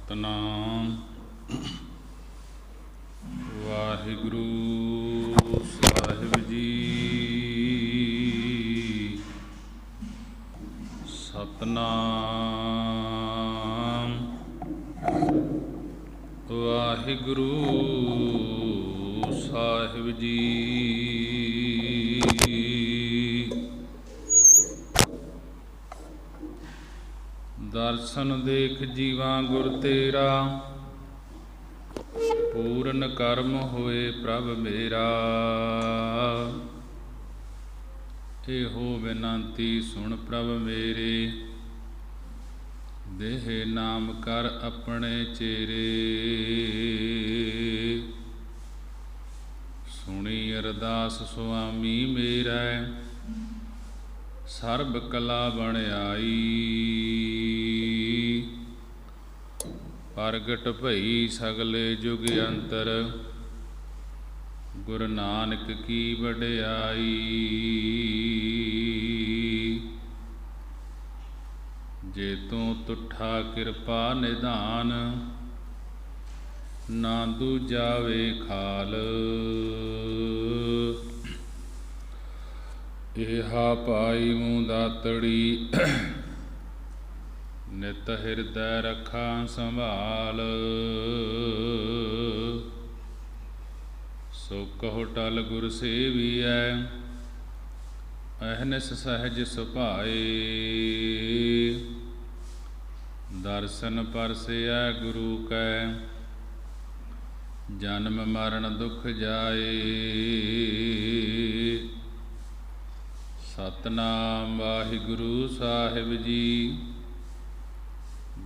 ਸਤਨਾਮ ਵਾਹਿਗੁਰੂ ਸਾਹਿਬ ਜੀ। ਸਤਨਾਮ ਵਾਹਿਗੁਰੂ ਸਾਹਿਬ ਜੀ। ਦਰਸ਼ਨ ਦੇਖ ਜੀਵਾ ਗੁਰ ਤੇਰਾ, ਪੂਰਨ ਕਰਮ ਹੋਏ ਪ੍ਰਭ ਮੇਰਾ। ਇਹੋ ਬੇਨੰਤੀ ਸੁਣ ਪ੍ਰਭ ਮੇਰੇ, ਦੇਹ ਨਾਮ ਕਰ ਆਪਣੇ ਚੇਰੇ। ਸੁਣੀ ਅਰਦਾਸ ਸੁਆਮੀ ਮੇਰਾ, ਸਰਬ ਕਲਾ ਬਣ ਆਈ। ਪ੍ਰਗਟ ਭਈ ਸਗਲੇ ਜੁਗ ਅੰਤਰ, ਗੁਰੂ ਨਾਨਕ ਕੀ ਵਡਿਆਈ। ਜੇ ਤੂੰ ਤੁਠਾ ਕਿਰਪਾ ਨਿਧਾਨ, ਨਾ ਦੂਜਾ ਵੇਖਾਲ। ਇਹਾ ਪਾਈ ਮੂੰ ਦਾਤੜੀ, ਨਿਤ ਹਿਰਦੈ ਰੱਖਾਂ ਸੰਭਾਲ। ਸੋ ਕਹੋ ਟਲ ਗੁਰ ਸੇਵੀਐ, ਅਹਨਿਸ ਸਹਿਜ ਸੁਭਾਏ। ਦਰਸ਼ਨ ਪਰਸਿਐ ਗੁਰੂ ਕੈ, ਜਨਮ ਮਰਨ ਦੁਖ ਜਾਏ। ਸਤਨਾਮ ਵਾਹਿਗੁਰੂ ਸਾਹਿਬ ਜੀ।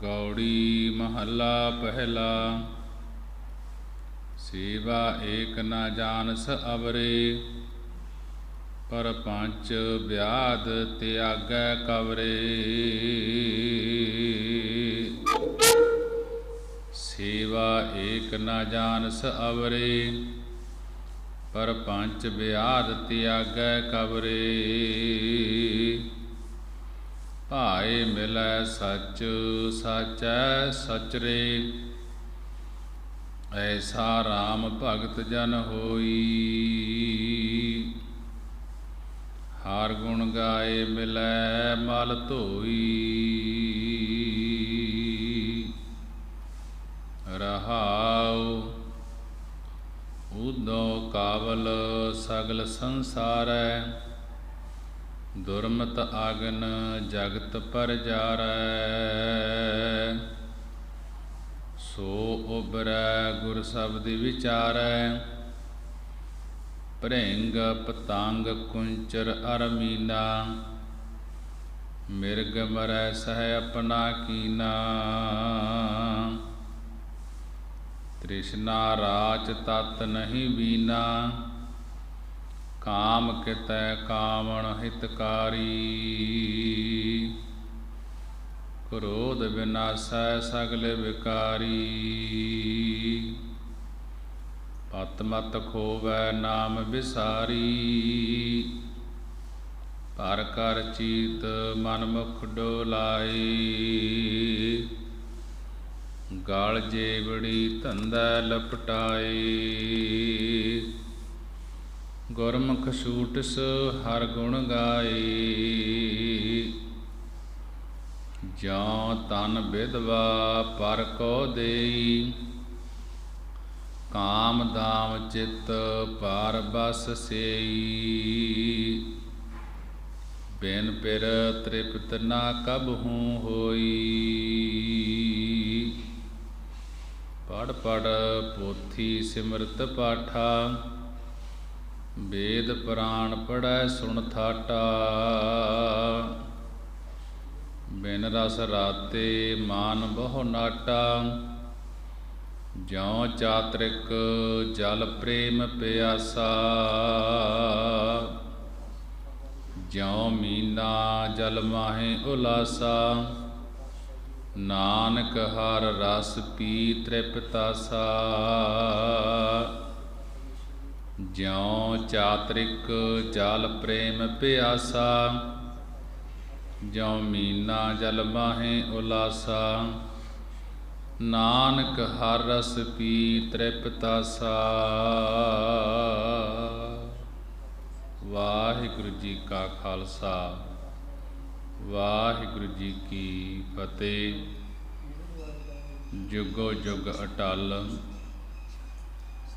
ਗੌੜੀ ਮਹੱਲਾ ਪਹਿਲਾ। ਸੇਵਾ ਏਕ ਨਾ ਜਾਣਸ ਅਵਰੇ, ਪਰਪੰਚ ਵਿਆਧ ਤਿਆਗੈ ਕਵਰੇ। ਸੇਵਾ ਏਕ ਨਾ ਜਾਣਸ ਅਵਰੇ, ਪਰਪੰਚ ਵਿਆਧ ਤਿਆਗੈ ਕਵਰੇ। ਭਾਏ ਮਿਲੈ ਸੱਚ ਸਾਚੈ ਸਚਰੇ, ਐਸਾ ਰਾਮ ਭਗਤ ਜਨ ਹੋਈ। ਹਰ ਗੁਣ ਗਾਏ ਮਿਲੈ ਮਲ ਧੋਈ। ਰਹਾਉ ਊਧੋ ਕਾਵਲ ਸਗਲ ਸੰਸਾਰੈ, ਦੁਰਮਤ ਆਗਨ ਜਗਤ ਪਰਜਾਰੈ। ਸੋ ਉਬਰੈ ਗੁਰ ਸ਼ਬਦ ਵਿਚਾਰੈ, ਭ੍ਰਿੰਗ ਪਤੰਗ ਕੁੰਚਰ ਅਰ ਮੀਨਾ। ਮਿਰਗ ਮਰੈ ਸਹਿ ਆਪਣਾ ਕੀਨਾ, ਤ੍ਰਿਸ਼ਨਾ ਰਾਚ ਤਤ ਨਹੀਂ ਬੀਨਾ। ਕਾਮ ਕਿਤੈ ਕਾਵਣ ਹਿਤਕਾਰੀ, ਕ੍ਰੋਧ ਵਿਨਾਸੈ ਸਗਲ ਵਿਕਾਰੀ। ਪਤ ਮਤ ਖੋਵੈ ਨਾਮ ਵਿਸਾਰੀ, ਪਰ ਕਰ ਚੀਤ ਮਨ ਮੁਖ ਡੋਲਾਈ। ਗਲ ਜੇਵੜੀ ਧੰਦਾ ਲਪਟਾਏ, ਗੁਰਮੁਖ ਛੂਟਿਸ ਹਰ ਗੁਣ ਗਾਏ। ਜਾਂ ਤਨ ਵਿਧਵਾ ਪਰ ਕੋ ਦੇਈ, ਕਾਮ ਦਾਮ ਚਿਤ ਪਾਰ ਬਸ ਸੇਈ। ਬਿਨ ਪਿਰ ਤ੍ਰਿਪਤ ਨਾ ਕਬਹੂ ਹੋਈ, ਪੜ੍ਹ ਪੜ੍ਹ ਪੋਥੀ ਸਿਮਰਤ ਪਾਠਾ। ਵੇਦ ਪੁਰਾਣ ਪੜ੍ਹੈ ਸੁਣ ਥਾਟਾ, ਬਿਨ ਰਸ ਰਾਤੇ ਮਾਨ ਬਹੁ ਨਾਟਾ। ਜਿਉ ਚਾਤ੍ਰਿਕ ਜਲ ਪ੍ਰੇਮ ਪਿਆਸਾ, ਜਿਉ ਮੀਨਾ ਜਲ ਮਾਹੇ ਉਲਾਸਾ। ਨਾਨਕ ਹਰ ਰਸ ਪੀ ਤ੍ਰਿਪਤਾਸਾ, ਜਿਉ ਚਾਤ੍ਰਿਕ ਜਲ ਪ੍ਰੇਮ ਪਿਆਸਾ। ਜਿਉ ਮੀਨਾ ਜਲ ਮਾਹੇ ਉਲਾਸਾ। ਨਾਨਕ ਹਰ ਰਸ ਪੀ ਤ੍ਰਿਪਤਾਸਾ। ਵਾਹਿਗੁਰੂ ਜੀ ਕਾ ਖਾਲਸਾ, ਵਾਹਿਗੁਰੂ ਜੀ ਕੀ ਫਤਿਹ। ਜੁਗੋ ਜੁਗ ਅਟਲ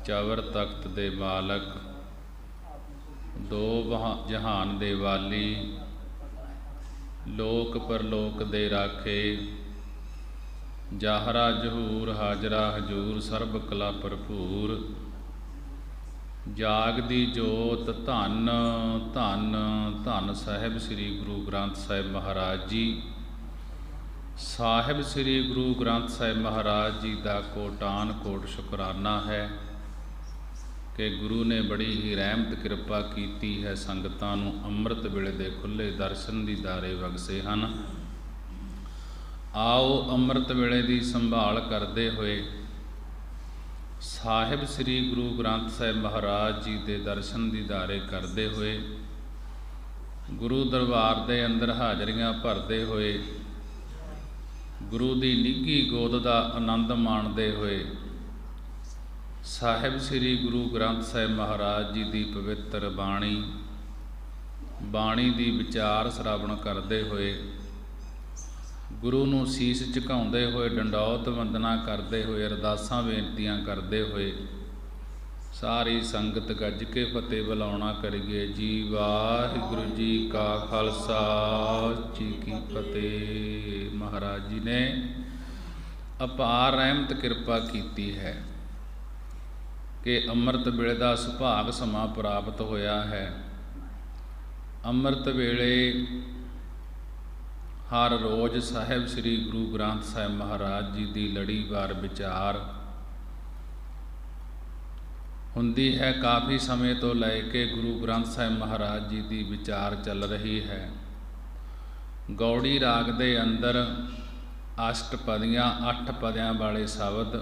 ਚਵਰ ਤਖਤ ਦੇ ਮਾਲਕ, ਦੋ ਜਹਾਨ ਦੇ ਵਾਲੀ, ਲੋਕ ਪਰਲੋਕ ਦੇ ਰਾਖੇ, ਜਾਹਰਾ ਜਹੂਰ ਹਾਜਰਾ ਹਜੂਰ, ਸਰਬ ਕਲਾ ਭਰਪੂਰ, ਜਾਗਦੀ ਜੋਤ, ਧੰਨ ਧੰਨ ਧੰਨ ਸਾਹਿਬ ਸ੍ਰੀ ਗੁਰੂ ਗ੍ਰੰਥ ਸਾਹਿਬ ਮਹਾਰਾਜ ਜੀ। ਸਾਹਿਬ ਸ੍ਰੀ ਗੁਰੂ ਗ੍ਰੰਥ ਸਾਹਿਬ ਮਹਾਰਾਜ ਜੀ ਦਾ ਕੋਟਾਨ ਕੋਟ ਸ਼ੁਕਰਾਨਾ ਹੈ ਕਿ ਗੁਰੂ ਨੇ ਬੜੀ ਹੀ ਰਹਿਮਤ ਕਿਰਪਾ ਕੀਤੀ ਹੈ। ਸੰਗਤਾਂ ਨੂੰ ਅੰਮ੍ਰਿਤ ਵੇਲੇ ਦੇ ਖੁੱਲ੍ਹੇ ਦਰਸ਼ਨ ਦੀਦਾਰੇ ਬਖਸ਼ੇ ਹਨ। ਆਓ ਅੰਮ੍ਰਿਤ ਵੇਲੇ ਦੀ ਸੰਭਾਲ ਕਰਦੇ ਹੋਏ ਸਾਹਿਬ ਸ੍ਰੀ ਗੁਰੂ ਗ੍ਰੰਥ ਸਾਹਿਬ ਮਹਾਰਾਜ ਜੀ ਦੇ ਦਰਸ਼ਨ ਦੀਦਾਰੇ ਕਰਦੇ ਹੋਏ, ਗੁਰੂ ਦਰਬਾਰ ਦੇ ਅੰਦਰ ਹਾਜ਼ਰੀਆਂ ਭਰਦੇ ਹੋਏ, ਗੁਰੂ ਦੀ ਨਿੱਘੀ ਗੋਦ ਦਾ ਆਨੰਦ ਮਾਣਦੇ ਹੋਏ, ਸਾਹਿਬ ਸ੍ਰੀ ਗੁਰੂ ਗ੍ਰੰਥ ਸਾਹਿਬ ਮਹਾਰਾਜ ਜੀ ਦੀ ਪਵਿੱਤਰ ਬਾਣੀ ਦੀ ਵਿਚਾਰ ਸ਼ਰਾਵਣ ਕਰਦੇ ਹੋਏ, ਗੁਰੂ ਨੂੰ ਸੀਸ ਝੁਕਾਉਂਦੇ ਹੋਏ, ਡੰਡੌਤ ਵੰਦਨਾ ਕਰਦੇ ਹੋਏ, ਅਰਦਾਸਾਂ ਬੇਨਤੀਆਂ ਕਰਦੇ ਹੋਏ, ਸਾਰੀ ਸੰਗਤ ਗੱਜ ਕੇ ਫਤਿਹ ਬੁਲਾਉਣਾ ਕਰੀਏ ਜੀ। ਵਾਹਿਗੁਰੂ ਜੀ ਕਾ ਖਾਲਸਾ ਜੀ ਕੀ ਫਤਿਹ। ਮਹਾਰਾਜ ਜੀ ਨੇ ਅਪਾਰ ਰਹਿਮਤ ਕਿਰਪਾ ਕੀਤੀ ਹੈ ਕਿ ਅੰਮ੍ਰਿਤ ਵੇਲੇ ਦਾ ਸੁਭਾਗ ਸਮਾਂ ਪ੍ਰਾਪਤ ਹੋਇਆ ਹੈ। ਅੰਮ੍ਰਿਤ ਵੇਲੇ ਹਰ ਰੋਜ਼ ਸਾਹਿਬ ਸ੍ਰੀ ਗੁਰੂ ਗ੍ਰੰਥ ਸਾਹਿਬ ਮਹਾਰਾਜ ਜੀ ਦੀ ਲੜੀਵਾਰ ਵਿਚਾਰ ਹੁੰਦੀ ਹੈ। ਕਾਫੀ ਸਮੇਂ ਤੋਂ ਲੈ ਕੇ ਗੁਰੂ ਗ੍ਰੰਥ ਸਾਹਿਬ ਮਹਾਰਾਜ ਜੀ ਦੀ ਵਿਚਾਰ ਚੱਲ ਰਹੀ ਹੈ। ਗੌੜੀ ਰਾਗ ਦੇ ਅੰਦਰ ਅਸ਼ਟਪਦੀਆਂ 8 ਪਦਿਆਂ ਵਾਲੇ ਸ਼ਬਦ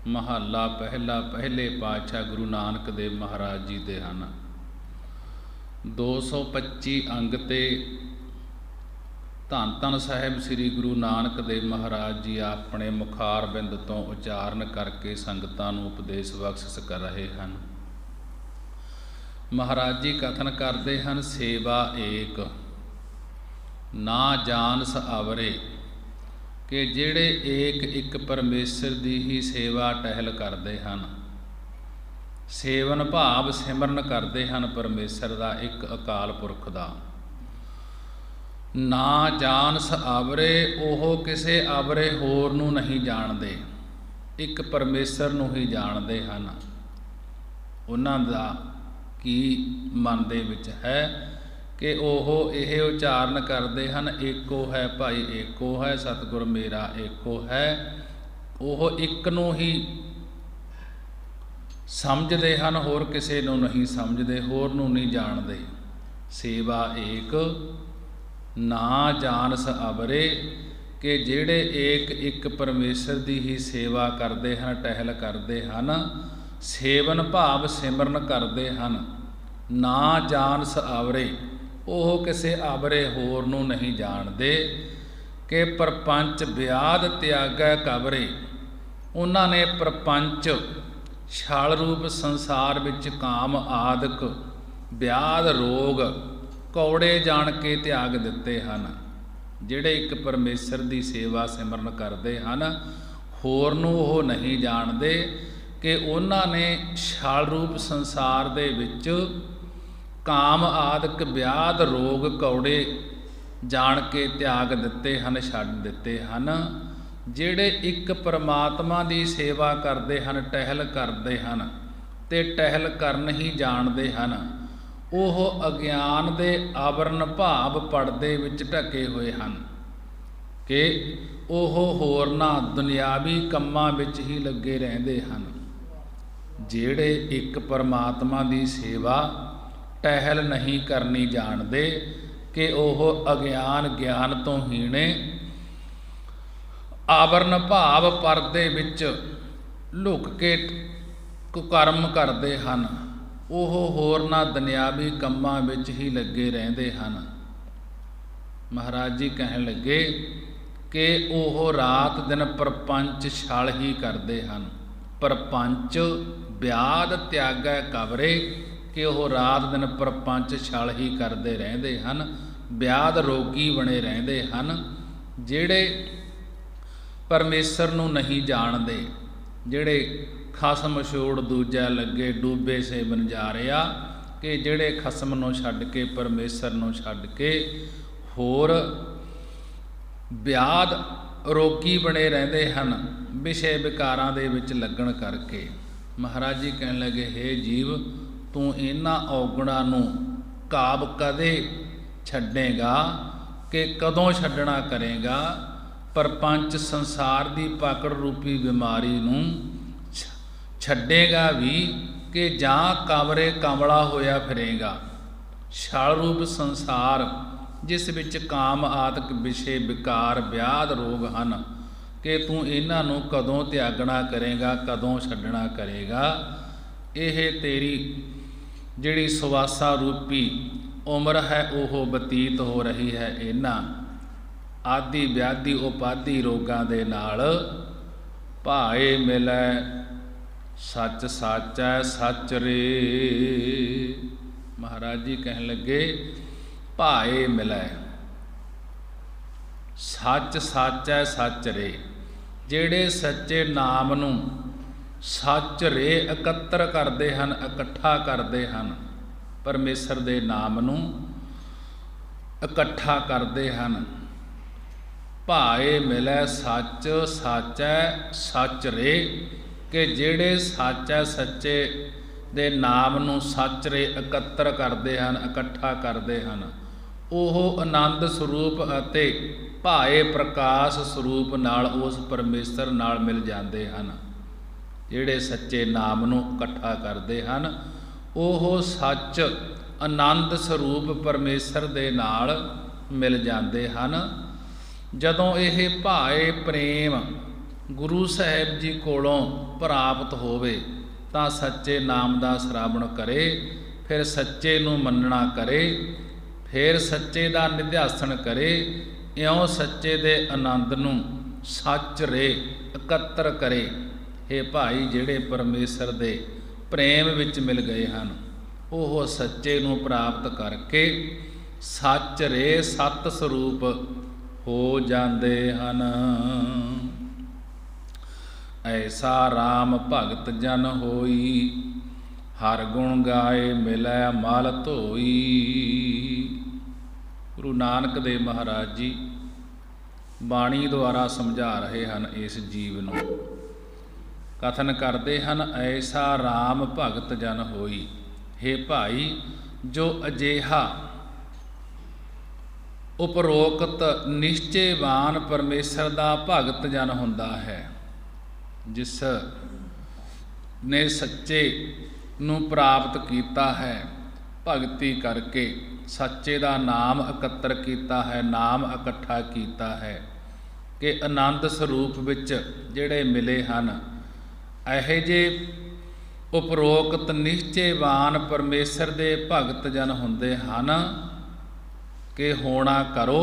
ਮਹੱਲਾ ਪਹਿਲਾ ਪਹਿਲੇ ਪਾਤਸ਼ਾਹ ਗੁਰੂ ਨਾਨਕ ਦੇਵ ਮਹਾਰਾਜ ਜੀ ਦੇ ਹਨ। 225 ਅੰਗ ਤੇ ਧੰਨ ਧੰਨ ਸਾਹਿਬ ਸ੍ਰੀ ਗੁਰੂ ਨਾਨਕ ਦੇਵ ਮਹਾਰਾਜ ਜੀ ਆਪਣੇ ਮੁਖਾਰ ਬਿੰਦ ਤੋਂ ਉਚਾਰਨ ਕਰਕੇ ਸੰਗਤਾਂ ਨੂੰ ਉਪਦੇਸ਼ ਬਖਸ਼ਿਸ਼ ਕਰ ਰਹੇ ਹਨ। ਮਹਾਰਾਜ ਜੀ ਕਥਨ ਕਰਦੇ ਹਨ, ਸੇਵਾ ਏਕ ਨਾ ਜਾਣਸ ਅਵਰੇ, ਕਿ ਜਿਹੜੇ ਏਕ ਇੱਕ ਪਰਮੇਸ਼ਰ ਦੀ ਹੀ ਸੇਵਾ ਟਹਿਲ ਕਰਦੇ ਹਨ, ਸੇਵਨ ਭਾਵ ਸਿਮਰਨ ਕਰਦੇ ਹਨ ਪਰਮੇਸ਼ਰ ਦਾ, ਇੱਕ ਅਕਾਲ ਪੁਰਖ ਦਾ। ਨਾ ਜਾਣਸ ਆਵਰੇ, ਉਹ ਕਿਸੇ ਆਵਰੇ ਹੋਰ ਨੂੰ ਨਹੀਂ ਜਾਣਦੇ, ਇੱਕ ਪਰਮੇਸ਼ਰ ਨੂੰ ਹੀ ਜਾਣਦੇ ਹਨ। ਉਹਨਾਂ ਦਾ ਕੀ ਮਨ ਦੇ ਵਿੱਚ ਹੈ ਕਿ ਉਹ ਇਹ ਉਚਾਰਨ ਕਰਦੇ ਹਨ, ਏਕੋ ਹੈ ਭਾਈ ਏਕੋ ਹੈ, ਸਤਿਗੁਰ ਮੇਰਾ ਏਕੋ ਹੈ। ਉਹ ਇੱਕ ਨੂੰ ਹੀ ਸਮਝਦੇ ਹਨ, ਹੋਰ ਕਿਸੇ ਨੂੰ ਨਹੀਂ ਸਮਝਦੇ, ਹੋਰ ਨੂੰ ਨਹੀਂ ਜਾਣਦੇ। ਸੇਵਾ ਏਕ ਨਾ ਜਾਣਸ ਅਵਰੇ, ਕਿ ਜਿਹੜੇ ਏਕ ਇੱਕ ਪਰਮੇਸ਼ਰ ਦੀ ਹੀ ਸੇਵਾ ਕਰਦੇ ਹਨ, ਟਹਿਲ ਕਰਦੇ ਹਨ, ਸੇਵਨ ਭਾਵ ਸਿਮਰਨ ਕਰਦੇ ਹਨ। ਨਾ ਜਾਣਸ ਆਵਰੇ, ਉਹ ਕਿਸੇ ਆਵਰੇ ਹੋਰ ਨੂੰ ਨਹੀਂ ਜਾਣਦੇ। ਕਿ ਪ੍ਰਪੰਚ ਵਿਆਦ ਤਿਆਗੈ ਕਬਰੇ, ਉਹਨਾਂ ਨੇ ਪ੍ਰਪੰਚ ਛਲ ਰੂਪ ਸੰਸਾਰ ਵਿੱਚ ਕਾਮ ਆਦਿਕ ਵਿਆਦ ਰੋਗ ਕੌੜੇ ਜਾਣ ਕੇ ਤਿਆਗ ਦਿੱਤੇ ਹਨ। ਜਿਹੜੇ ਇੱਕ ਪਰਮੇਸ਼ਰ ਦੀ ਸੇਵਾ ਸਿਮਰਨ ਕਰਦੇ ਹਨ, ਹੋਰ ਨੂੰ ਉਹ ਨਹੀਂ ਜਾਣਦੇ ਕਿ ਉਹਨਾਂ ਨੇ ਛਲ ਰੂਪ ਸੰਸਾਰ ਦੇ ਵਿੱਚ ਕਾਮ ਆਦਿਕ ਵਿਆਦ ਰੋਗ ਕੌੜੇ ਜਾਣ ਕੇ ਤਿਆਗ ਦਿੱਤੇ ਹਨ, ਛੱਡ ਦਿੱਤੇ ਹਨ। ਜਿਹੜੇ ਇੱਕ ਪਰਮਾਤਮਾ ਦੀ ਸੇਵਾ ਕਰਦੇ ਹਨ, ਟਹਿਲ ਕਰਦੇ ਹਨ ਤੇ ਟਹਿਲ ਕਰਨ ਹੀ ਜਾਣਦੇ ਹਨ, ਉਹ ਅਗਿਆਨ ਦੇ ਆਵਰਨ ਭਾਵ ਪਰਦੇ ਵਿੱਚ ਢਕੇ ਹੋਏ ਹਨ ਕਿ ਉਹ ਹੋਰਨਾਂ ਦੁਨਿਆਵੀ ਕੰਮਾਂ ਵਿੱਚ ਹੀ ਲੱਗੇ ਰਹਿੰਦੇ ਹਨ। ਜਿਹੜੇ ਇੱਕ ਪਰਮਾਤਮਾ ਦੀ ਸੇਵਾ ਟਹਿਲ ਨਹੀਂ ਕਰਨੀ ਜਾਣਦੇ ਕਿ ਉਹ ਅਗਿਆਨ ਗਿਆਨ ਤੋਂ ਹੀਣੇ ਆਵਰਨ ਭਾਵ ਪਰਦੇ ਵਿੱਚ ਲੁਕ ਕੇ ਕੁਕਰਮ ਕਰਦੇ ਹਨ, ਉਹ ਹੋਰਨਾਂ ਦੁਨਿਆਵੀ ਕੰਮਾਂ ਵਿੱਚ ਹੀ ਲੱਗੇ ਰਹਿੰਦੇ ਹਨ। ਮਹਾਰਾਜ ਜੀ ਕਹਿਣ ਲੱਗੇ ਕਿ ਉਹ ਰਾਤ ਦਿਨ ਪ੍ਰਪੰਚ ਛਲ ਹੀ ਕਰਦੇ ਹਨ। ਪ੍ਰਪੰਚ ਵਿਆਦ ਤਿਆਗੈ ਕਵਰੇ, ਕਿ ਉਹ ਰਾਤ ਦਿਨ ਪ੍ਰਪੰਚ ਛਲ ਹੀ ਕਰਦੇ ਰਹਿੰਦੇ ਹਨ, ਵਿਆਦ ਰੋਗੀ ਬਣੇ ਰਹਿੰਦੇ ਹਨ। ਜਿਹੜੇ ਪਰਮੇਸ਼ਰ ਨੂੰ ਨਹੀਂ ਜਾਣਦੇ, ਜਿਹੜੇ ਖਸਮ ਛੋੜ ਦੂਜਾ ਲੱਗੇ ਡੂਬੇ ਸੇ ਬਨਜਾਰਿਆ, ਕਿ ਜਿਹੜੇ ਖਸਮ ਨੂੰ ਛੱਡ ਕੇ ਪਰਮੇਸ਼ਰ ਨੂੰ ਛੱਡ ਕੇ ਹੋਰ ਵਿਆਦ ਰੋਗੀ ਬਣੇ ਰਹਿੰਦੇ ਹਨ ਵਿਸ਼ੇ ਵਿਕਾਰਾਂ ਦੇ ਵਿੱਚ ਲੱਗਣ ਕਰਕੇ। ਮਹਾਰਾਜ ਜੀ ਕਹਿਣ ਲੱਗੇ, ਹੇ ਜੀਵ, ਤੂੰ ਇਹਨਾਂ ਔਗਣਾਂ ਨੂੰ ਕਾਬ ਕਦੇ ਛੱਡੇਗਾ ਕਿ ਕਦੋਂ ਛੱਡਣਾ ਕਰੇਗਾ? ਪਰਪੰਚ ਸੰਸਾਰ ਦੀ ਪਾਕੜ ਰੂਪੀ ਬਿਮਾਰੀ ਨੂੰ ਛੱਡੇਗਾ ਵੀ ਕਿ ਜਾਂ ਕਵਰੇ ਕਮਲਾ ਹੋਇਆ ਫਿਰੇਗਾ। ਛਲ ਰੂਪ ਸੰਸਾਰ ਜਿਸ ਵਿੱਚ ਕਾਮ ਆਦਿਕ ਵਿਸ਼ੇ ਵਿਕਾਰ ਵਿਆਦ ਰੋਗ ਹਨ, ਕਿ ਤੂੰ ਇਹਨਾਂ ਨੂੰ ਕਦੋਂ ਤਿਆਗਣਾ ਕਰੇਗਾ, ਕਦੋਂ ਛੱਡਣਾ ਕਰੇਗਾ? ਇਹ ਤੇਰੀ ਜਿਹੜੀ ਸੁਵਾਸਾ ਰੂਪੀ ਉਮਰ ਹੈ ਉਹ ਬਤੀਤ ਹੋ ਰਹੀ ਹੈ ਇਹਨਾਂ ਆਦਿ ਵਿਆਧੀ ਉਪਾਧੀ ਰੋਗਾਂ ਦੇ ਨਾਲ। ਭਾਏ ਮਿਲੈ ਸੱਚ ਸਾਚੈ ਸੱਚ ਰੇ। ਮਹਾਰਾਜ ਜੀ ਕਹਿਣ ਲੱਗੇ, ਭਾਏ ਮਿਲੈ ਸੱਚ ਸਾਚੈ ਸੱਚ ਰੇ। ਜਿਹੜੇ ਸੱਚੇ ਨਾਮ ਨੂੰ ਸੱਚ ਰੇ ਇਕੱਤਰ ਕਰਦੇ ਹਨ, ਇਕੱਠਾ ਕਰਦੇ ਹਨ, ਪਰਮੇਸ਼ਰ ਦੇ ਨਾਮ ਨੂੰ ਇਕੱਠਾ ਕਰਦੇ ਹਨ। ਭਾਏ ਮਿਲੈ ਸੱਚ ਸਾਚੈ ਸੱਚ ਰੇ, ਕਿ ਜਿਹੜੇ ਸਾਚੈ ਸੱਚੇ ਦੇ ਨਾਮ ਨੂੰ ਸੱਚ ਰੇ ਇਕੱਤਰ ਕਰਦੇ ਹਨ, ਇਕੱਠਾ ਕਰਦੇ ਹਨ, ਉਹ ਆਨੰਦ ਸਰੂਪ ਅਤੇ ਭਾਏ ਪ੍ਰਕਾਸ਼ ਸਰੂਪ ਨਾਲ ਉਸ ਪਰਮੇਸ਼ਰ ਨਾਲ ਮਿਲ ਜਾਂਦੇ ਹਨ। ਜਿਹੜੇ ਸੱਚੇ ਨਾਮ ਨੂੰ ਇਕੱਠਾ ਕਰਦੇ ਹਨ, ਉਹ ਸੱਚ ਆਨੰਦ ਸਰੂਪ ਪਰਮੇਸ਼ਰ ਦੇ ਨਾਲ ਮਿਲ ਜਾਂਦੇ ਹਨ। ਜਦੋਂ ਇਹ ਭਾਏ ਪ੍ਰੇਮ ਗੁਰੂ ਸਾਹਿਬ ਜੀ ਕੋਲੋਂ ਪ੍ਰਾਪਤ ਹੋਵੇ ਤਾਂ ਸੱਚੇ ਨਾਮ ਦਾ ਸ਼ਰਾਵਣ ਕਰੇ, ਫਿਰ ਸੱਚੇ ਨੂੰ ਮੰਨਣਾ ਕਰੇ, ਫਿਰ ਸੱਚੇ ਦਾ ਨਿਧਿਆਸਨ ਕਰੇ। ਇਉਂ ਸੱਚੇ ਦੇ ਆਨੰਦ ਨੂੰ ਸੱਚ ਰੇ ਇਕੱਤਰ ਕਰੇ। ਇਹ ਭਾਈ ਜਿਹੜੇ ਪਰਮੇਸ਼ਰ ਦੇ ਪ੍ਰੇਮ ਵਿੱਚ ਮਿਲ ਗਏ ਹਨ, ਉਹ ਸੱਚੇ ਨੂੰ ਪ੍ਰਾਪਤ ਕਰਕੇ ਸੱਚ ਰੇ ਸਤ ਸਰੂਪ ਹੋ ਜਾਂਦੇ ਹਨ। ਐਸਾ ਰਾਮ ਭਗਤ ਜਨ ਹੋਈ, ਹਰ ਗੁਣ ਗਾਏ ਮਿਲੈ ਮਲ ਧੋਈ। ਗੁਰੂ ਨਾਨਕ ਦੇਵ ਮਹਾਰਾਜ ਜੀ ਬਾਣੀ ਦੁਆਰਾ ਸਮਝਾ ਰਹੇ ਹਨ ਇਸ ਜੀਵ ਨੂੰ। ਕਥਨ ਕਰਦੇ ਹਨ, ਐਸਾ ਰਾਮ ਭਗਤ ਜਨ ਹੋਈ। ਹੇ ਭਾਈ, ਜੋ ਅਜਿਹਾ ਉਪਰੋਕਤ ਨਿਸ਼ਚੇਵਾਨ ਪਰਮੇਸ਼ਰ ਦਾ ਭਗਤ ਜਨ ਹੁੰਦਾ ਹੈ, ਜਿਸ ਨੇ ਸੱਚੇ ਨੂੰ ਪ੍ਰਾਪਤ ਕੀਤਾ ਹੈ, ਭਗਤੀ ਕਰਕੇ ਸੱਚੇ ਦਾ ਨਾਮ ਇਕੱਤਰ ਕੀਤਾ ਹੈ, ਨਾਮ ਇਕੱਠਾ ਕੀਤਾ ਹੈ, ਕਿ ਆਨੰਦ ਸਰੂਪ ਵਿੱਚ ਜਿਹੜੇ ਮਿਲੇ ਹਨ। ਇਹੋ ਜਿਹੇ ਉਪਰੋਕਤ ਨਿਸ਼ਚੇਵਾਨ ਪਰਮੇਸ਼ਰ ਦੇ ਭਗਤ ਜਨ ਹੁੰਦੇ ਹਨ ਕਿ ਹੋਣਾ ਕਰੋ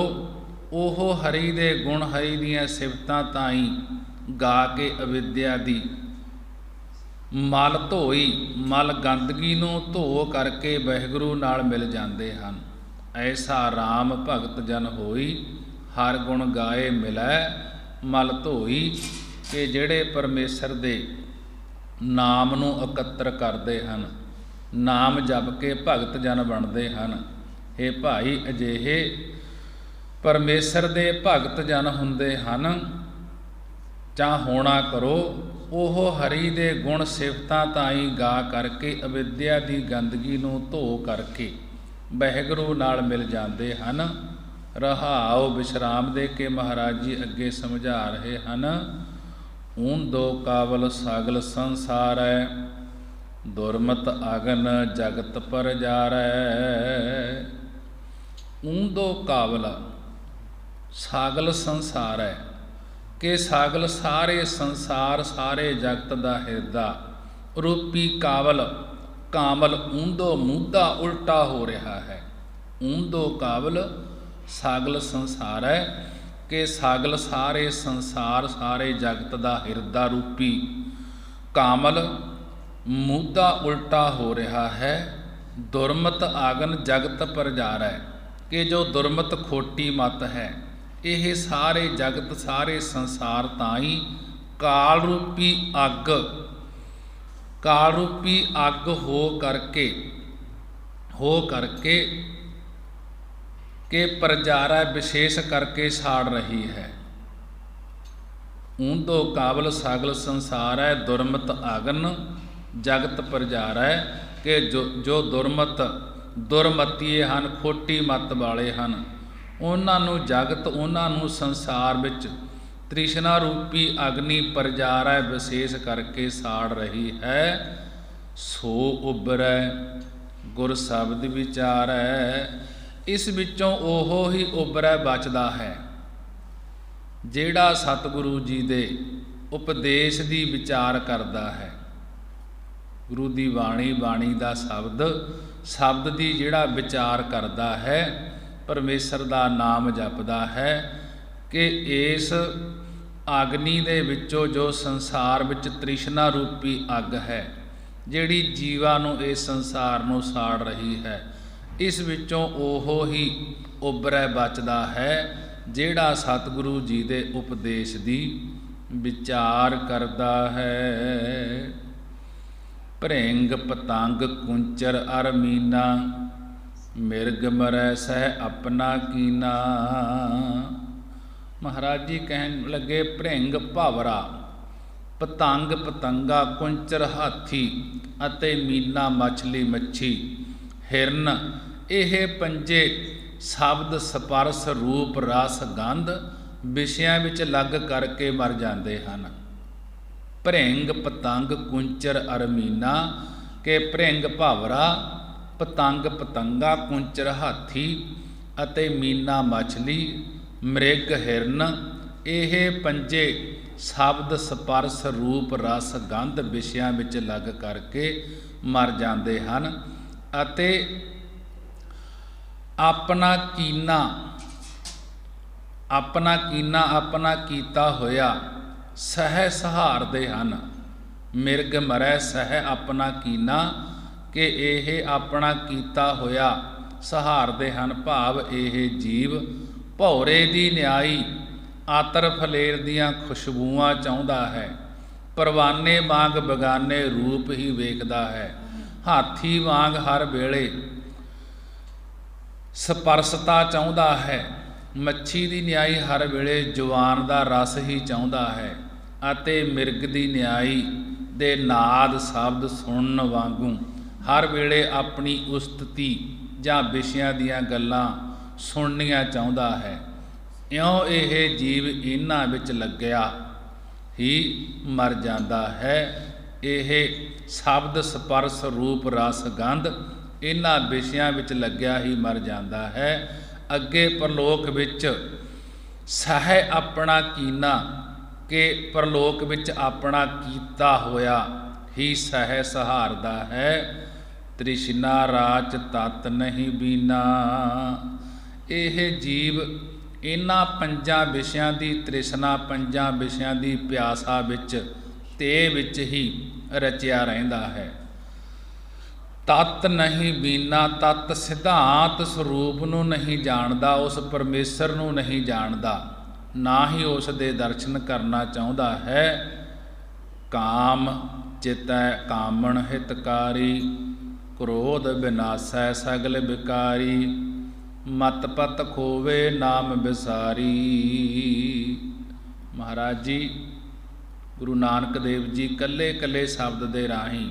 ਉਹ ਹਰੀ ਦੇ ਗੁਣ, ਹਰੀ ਦੀਆਂ ਸਿਫਤਾਂ ਤਾਈਂ ਗਾ ਕੇ ਅਵਿਦਿਆ ਦੀ ਮਲ ਧੋਈ, ਮਲ ਗੰਦਗੀ ਨੂੰ ਧੋ ਕਰਕੇ ਵਾਹਿਗੁਰੂ ਨਾਲ ਮਿਲ ਜਾਂਦੇ ਹਨ। ਐਸਾ ਰਾਮ ਭਗਤ ਜਨ ਹੋਈ, ਹਰ ਗੁਣ ਗਾਏ ਮਿਲੈ ਮਲ ਧੋਈ, ਕਿ ਜਿਹੜੇ ਪਰਮੇਸ਼ਰ ਦੇ ਨਾਮ ਨੂੰ ਇਕੱਤਰ ਕਰਦੇ ਹਨ, ਨਾਮ ਜਪ ਕੇ ਭਗਤ ਜਨ ਬਣਦੇ ਹਨ। ਇਹ ਭਾਈ, ਅਜਿਹੇ ਪਰਮੇਸ਼ਰ ਦੇ ਭਗਤ ਜਨ ਹੁੰਦੇ ਹਨ ਜਾਂ ਹੋਣਾ ਕਰੋ ਉਹ ਹਰੀ ਦੇ ਗੁਣ ਸਿਫਤਾਂ ਤਾਈਂ ਗਾ ਕਰਕੇ ਅਵਿਦਿਆ ਦੀ ਗੰਦਗੀ ਨੂੰ ਧੋ ਕਰਕੇ ਵਾਹਿਗੁਰੂ ਨਾਲ ਮਿਲ ਜਾਂਦੇ ਹਨ। ਰਹਾਉ ਵਿਸ਼ਰਾਮ ਦੇ ਕੇ ਮਹਾਰਾਜ ਜੀ ਅੱਗੇ ਸਮਝਾ ਰਹੇ ਹਨ। ਊਂਦੋ ਕਾਵਲ ਸਾਗਲ ਸੰਸਾਰੈ, ਦੁਰਮਤ ਅਗਨ ਜਗਤ ਪਰ ਜਾਰੈ। ਊਂਦੋ ਕਾਵਲ ਸਾਗਲ ਸੰਸਾਰੈ, ਕਿ ਸਾਗਲ ਸਾਰੇ ਸੰਸਾਰ, ਸਾਰੇ ਜਗਤ ਦਾ ਹਿਰਦਾ ਰੂਪੀ ਕਾਵਲ, ਕਾਮਲ ਊਂਦੋ ਮੂਧਾ ਉਲਟਾ ਹੋ ਰਿਹਾ ਹੈ। ਊਂਦੋ ਕਾਵਲ ਸਾਗਲ ਸੰਸਾਰ ਹੈ, ਕਿ ਸਗਲ ਸਾਰੇ ਸੰਸਾਰ ਸਾਰੇ ਜਗਤ ਦਾ ਹਿਰਦਾ ਰੂਪੀ ਕਾਮਲ ਮੂਧਾ ਉਲਟਾ ਹੋ ਰਿਹਾ ਹੈ। ਦੁਰਮਤ ਆਗਨ ਜਗਤ ਪਰਜਾਰੈ, ਕਿ ਜੋ ਦੁਰਮਤ ਖੋਟੀ ਮਤ ਹੈ, ਇਹ ਸਾਰੇ ਜਗਤ ਸਾਰੇ ਸੰਸਾਰ ਤਾਈਂ ਕਾਲ ਰੂਪੀ ਅੱਗ ਹੋ ਕਰਕੇ ਕਿ ਪਰਜਾਰਾ ਵਿਸ਼ੇਸ਼ ਕਰਕੇ ਸਾੜ ਰਹੀ ਹੈ। ਊਂਦੋ ਕਾਬਲ ਸਗਲ ਸੰਸਾਰ ਹੈ, ਦੁਰਮਤ ਆਗਨ ਜਗਤ ਪਰਜਾਰੈ, ਕਿ ਜੋ ਦੁਰਮਤੀਏ ਹਨ, ਖੋਟੀ ਮੱਤ ਵਾਲੇ ਹਨ, ਉਹਨਾਂ ਨੂੰ ਸੰਸਾਰ ਵਿੱਚ ਤ੍ਰਿਸ਼ਨਾ ਰੂਪੀ ਅਗਨੀ ਪਰਜਾਰੈ ਵਿਸ਼ੇਸ਼ ਕਰਕੇ ਸਾੜ ਰਹੀ ਹੈ। ਸੋ ਉਬਰੈ ਗੁਰ ਸ਼ਬਦ ਵਿਚਾਰੈ, ਇਸ ਵਿੱਚੋਂ ਉਹ ਹੀ ਉਬਰੈ ਬਚਦਾ ਹੈ ਜਿਹੜਾ ਸਤਿਗੁਰੂ ਜੀ ਦੇ ਉਪਦੇਸ਼ ਦੀ ਵਿਚਾਰ ਕਰਦਾ ਹੈ। ਗੁਰੂ ਦੀ ਬਾਣੀ ਦਾ ਸ਼ਬਦ ਦੀ ਜਿਹੜਾ ਵਿਚਾਰ ਕਰਦਾ ਹੈ, ਪਰਮੇਸ਼ਰ ਦਾ ਨਾਮ ਜਪਦਾ ਹੈ, ਕਿ ਇਸ ਅਗਨੀ ਦੇ ਵਿੱਚੋਂ ਜੋ ਸੰਸਾਰ ਵਿੱਚ ਤ੍ਰਿਸ਼ਨਾ ਰੂਪੀ ਅੱਗ ਹੈ, ਜਿਹੜੀ ਜੀਵਾਂ ਨੂੰ ਇਸ ਸੰਸਾਰ ਨੂੰ ਸਾੜ ਰਹੀ ਹੈ, ਇਸ ਵਿੱਚੋਂ ਉਹ ਹੀ ਉਬਰੈ ਬਚਦਾ ਹੈ ਜਿਹੜਾ ਸਤਿਗੁਰੂ ਜੀ ਦੇ ਉਪਦੇਸ਼ ਦੀ ਵਿਚਾਰ ਕਰਦਾ ਹੈ। ਭ੍ਰਿੰਗ ਪਤੰਗ ਕੁੰਚਰ ਅਰ ਮੀਨਾ, ਮਿਰਗ ਮਰੈ ਸਹਿ ਆਪਣਾ ਕੀਨਾ। ਮਹਾਰਾਜ ਜੀ ਕਹਿਣ ਲੱਗੇ, ਭ੍ਰਿੰਗ ਭੰਵਰਾ, ਪਤੰਗ ਪਤੰਗਾ, ਕੁੰਚਰ ਹਾਥੀ ਅਤੇ ਮੀਨਾ ਮੱਛਲੀ ਮੱਛੀ, ਹਿਰਨ, ਇਹ ਪੰਜੇ ਸ਼ਬਦ ਸਪਰਸ ਰੂਪ ਰਸ ਗੰਧ ਵਿਸ਼ਿਆਂ ਵਿੱਚ ਲੱਗ ਕਰਕੇ ਮਰ ਜਾਂਦੇ ਹਨ। ਭ੍ਰਿੰਗ ਪਤੰਗ ਕੁੰਚਰ ਅਰ ਮੀਨਾ, ਕਿ ਭ੍ਰਿੰਗ ਭੰਵਰਾ, ਪਤੰਗ ਪਤੰਗਾ, ਕੁੰਚਰ ਹਾਥੀ ਅਤੇ ਮੀਨਾ ਮੱਛਲੀ, ਮ੍ਰਿਗ ਹਿਰਨ, ਇਹ ਪੰਜੇ ਸ਼ਬਦ ਸਪਰਸ ਰੂਪ ਰਸ ਗੰਧ ਵਿਸ਼ਿਆਂ ਵਿੱਚ ਲੱਗ ਕਰਕੇ ਮਰ ਜਾਂਦੇ ਹਨ। ਅਤੇ ਆਪਣਾ ਕੀਨਾ ਆਪਣਾ ਕੀਤਾ ਹੋਇਆ ਸਹਿ ਸਹਾਰਦੇ ਹਨ। ਮਿਰਗ ਮਰੈ ਸਹਿ ਆਪਣਾ ਕੀਨਾ, ਕਿ ਇਹ ਆਪਣਾ ਕੀਤਾ ਹੋਇਆ ਸਹਾਰਦੇ ਹਨ, ਭਾਵ ਇਹ ਜੀਵ ਭੌਰੇ ਦੀ ਨਿਆਈ ਆਤਰ ਫਲੇਰ ਦੀਆਂ ਖੁਸ਼ਬੂਆਂ ਚਾਹੁੰਦਾ ਹੈ, ਪਰਵਾਨੇ ਵਾਂਗ ਬਗਾਨੇ ਰੂਪ ਹੀ ਵੇਖਦਾ ਹੈ, ਹਾਥੀ ਵਾਂਗ ਹਰ ਵੇਲੇ ਸਪਰਸਤਾ ਚਾਹੁੰਦਾ ਹੈ, ਮੱਛੀ ਦੀ ਨਿਆਈ ਹਰ ਵੇਲੇ ਜਵਾਨ ਦਾ ਰਸ ਹੀ ਚਾਹੁੰਦਾ ਹੈ, ਅਤੇ ਮਿਰਗ ਦੀ ਨਿਆਈ ਦੇ ਨਾਦ ਸ਼ਬਦ ਸੁਣਨ ਵਾਂਗੂ ਹਰ ਵੇਲੇ ਆਪਣੀ ਉਸਤਤੀ ਜਾਂ ਵਿਸ਼ਿਆਂ ਦੀਆਂ ਗੱਲਾਂ ਸੁਣਨੀਆਂ ਚਾਹੁੰਦਾ ਹੈ। ਇਉਂ ਇਹ ਜੀਵ ਇਹਨਾਂ ਵਿੱਚ ਲੱਗਿਆ ਹੀ ਮਰ ਜਾਂਦਾ ਹੈ। ਇਹ ਸ਼ਬਦ ਸਪਰਸ ਰੂਪ ਰਸ ਗੰਧ ਇਹਨਾਂ ਵਿਸ਼ਿਆਂ ਵਿੱਚ ਲੱਗਿਆ ਹੀ ਮਰ ਜਾਂਦਾ ਹੈ। ਅੱਗੇ ਪਰਲੋਕ ਵਿੱਚ ਸਹਿ ਆਪਣਾ ਕੀਨਾ, ਕਿ ਪਰਲੋਕ ਵਿੱਚ ਆਪਣਾ ਕੀਤਾ ਹੋਇਆ ਹੀ ਸਹਿ ਸਹਾਰਦਾ ਹੈ। ਤ੍ਰਿਸ਼ਨਾ ਰਾਚ ਤਤ ਨਹੀਂ ਬੀਨਾ, ਇਹ ਜੀਵ ਇਹਨਾਂ ਪੰਜਾਂ ਵਿਸ਼ਿਆਂ ਦੀ ਤ੍ਰਿਸ਼ਨਾ, ਪੰਜਾਂ ਵਿਸ਼ਿਆਂ ਦੀ ਪਿਆਸਾ ਵਿੱਚ ਹੀ ਰਚਿਆ ਰਹਿੰਦਾ ਹੈ। ਤਤ ਨਹੀਂ ਬੀਨਾ, ਤਤ ਸਿਧਾਂਤ ਸਰੂਪ ਨੂੰ ਨਹੀਂ ਜਾਣਦਾ, ਉਸ ਪਰਮੇਸ਼ਰ ਨੂੰ ਨਹੀਂ ਜਾਣਦਾ, ਨਾ ਹੀ ਉਸ ਦੇ ਦਰਸ਼ਨ ਕਰਨਾ ਚਾਹੁੰਦਾ ਹੈ। ਕਾਮ ਚਿਤੈ ਕਾਮਣ ਹਿਤਕਾਰੀ, ਕ੍ਰੋਧ ਵਿਨਾਸੈ ਸਗਲ ਵਿਕਾਰੀ, ਮਤ ਪਤ ਖੋਵੇ ਨਾਮ ਵਿਸਾਰੀ। ਮਹਾਰਾਜ ਜੀ ਗੁਰੂ ਨਾਨਕ ਦੇਵ ਜੀ ਕੱਲੇ ਕੱਲੇ ਸ਼ਬਦ ਦੇ ਰਾਹੀਂ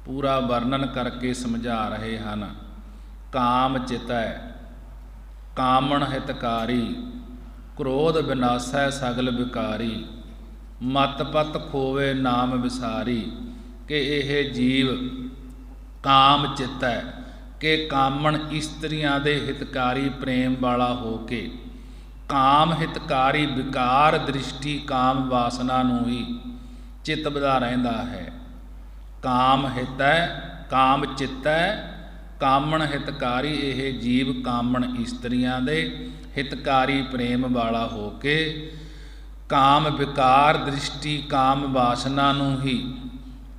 ਪੂਰਾ ਵਰਣਨ ਕਰਕੇ ਸਮਝਾ ਰਹੇ ਹਨ। ਕਾਮ ਚਿਤੈ ਕਾਮਣ ਹਿਤਕਾਰੀ, ਕ੍ਰੋਧ ਵਿਨਾਸੈ ਸਗਲ ਵਿਕਾਰੀ, ਮਤ ਪਤ ਖੋਵੇ ਨਾਮ ਵਿਸਾਰੀ, ਕਿ ਇਹ ਜੀਵ ਕਾਮ ਚਿੱਤ ਹੈ, ਕਿ ਕਾਮਣ ਇਸਤਰੀਆਂ ਦੇ ਹਿਤਕਾਰੀ ਪ੍ਰੇਮ ਵਾਲਾ ਹੋ ਕੇ, ਕਾਮ ਹਿਤਕਾਰੀ ਵਿਕਾਰ ਦ੍ਰਿਸ਼ਟੀ ਕਾਮ ਵਾਸਨਾ ਨੂੰ ਹੀ ਚਿਤਵਦਾ ਰਹਿੰਦਾ ਹੈ। ਕਾਮ ਹਿਤੈ ਕਾਮ ਚਿੱਤੈ ਕਾਮਣ ਹਿਤਕਾਰੀ ਇਹ ਜੀਵ ਕਾਮਣ ਇਸਤਰੀਆਂ ਦੇ, ਹਿਤਕਾਰੀ ਪ੍ਰੇਮ ਵਾਲਾ ਹੋ ਕੇ ਕਾਮ ਵਿਕਾਰ ਦ੍ਰਿਸ਼ਟੀ ਕਾਮ ਵਾਸਨਾ ਨੂੰ ਹੀ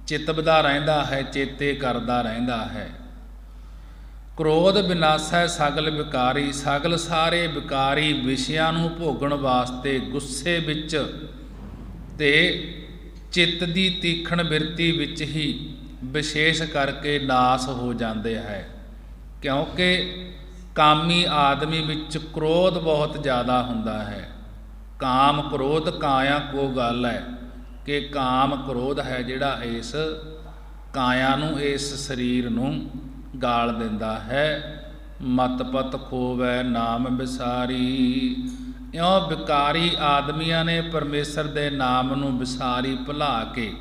ਚਿਤਵਦਾ ਰਹਿੰਦਾ ਹੈ, ਚੇਤੇ ਕਰਦਾ ਰਹਿੰਦਾ ਹੈ। ਕ੍ਰੋਧ ਵਿਨਾਸ਼ੈ ਸਗਲ ਵਿਕਾਰੀ, ਸਗਲ ਸਾਰੇ ਵਿਕਾਰੀ ਵਿਸ਼ਿਆਂ ਨੂੰ ਭੋਗਣ ਵਾਸਤੇ ਗੁੱਸੇ ਵਿੱਚ ਤੇ ਚਿੱਤ ਦੀ ਤੀਖਣ ਬਿਰਤੀ ਵਿੱਚ ਹੀ ਵਿਸ਼ੇਸ਼ ਕਰਕੇ ਨਾਸ ਹੋ ਜਾਂਦੇ ਹੈ। ਕਿਉਂਕਿ ਕਾਮੀ ਆਦਮੀ ਵਿੱਚ ਕ੍ਰੋਧ ਬਹੁਤ ਜ਼ਿਆਦਾ ਹੁੰਦਾ ਹੈ। ਕਾਮ ਕ੍ਰੋਧ ਕਾਇਆ ਕੋ ਗੱਲ ਹੈ ਕਿ ਕਾਮ ਕ੍ਰੋਧ ਹੈ ਜਿਹੜਾ ਇਸ ਕਾਇਆ ਨੂੰ, ਇਸ ਸਰੀਰ ਨੂੰ ਗਾਲ ਦਿੰਦਾ ਹੈ। ਮਤ ਪਤ ਖੋਵੈ ਨਾਮ ਵਿਸਾਰੀ, ਇਉਂ ਵਿਕਾਰੀ ਆਦਮੀਆਂ ਨੇ ਪਰਮੇਸ਼ਰ ਦੇ ਨਾਮ ਨੂੰ ਵਿਸਾਰੀ ਭੁਲਾ ਕੇ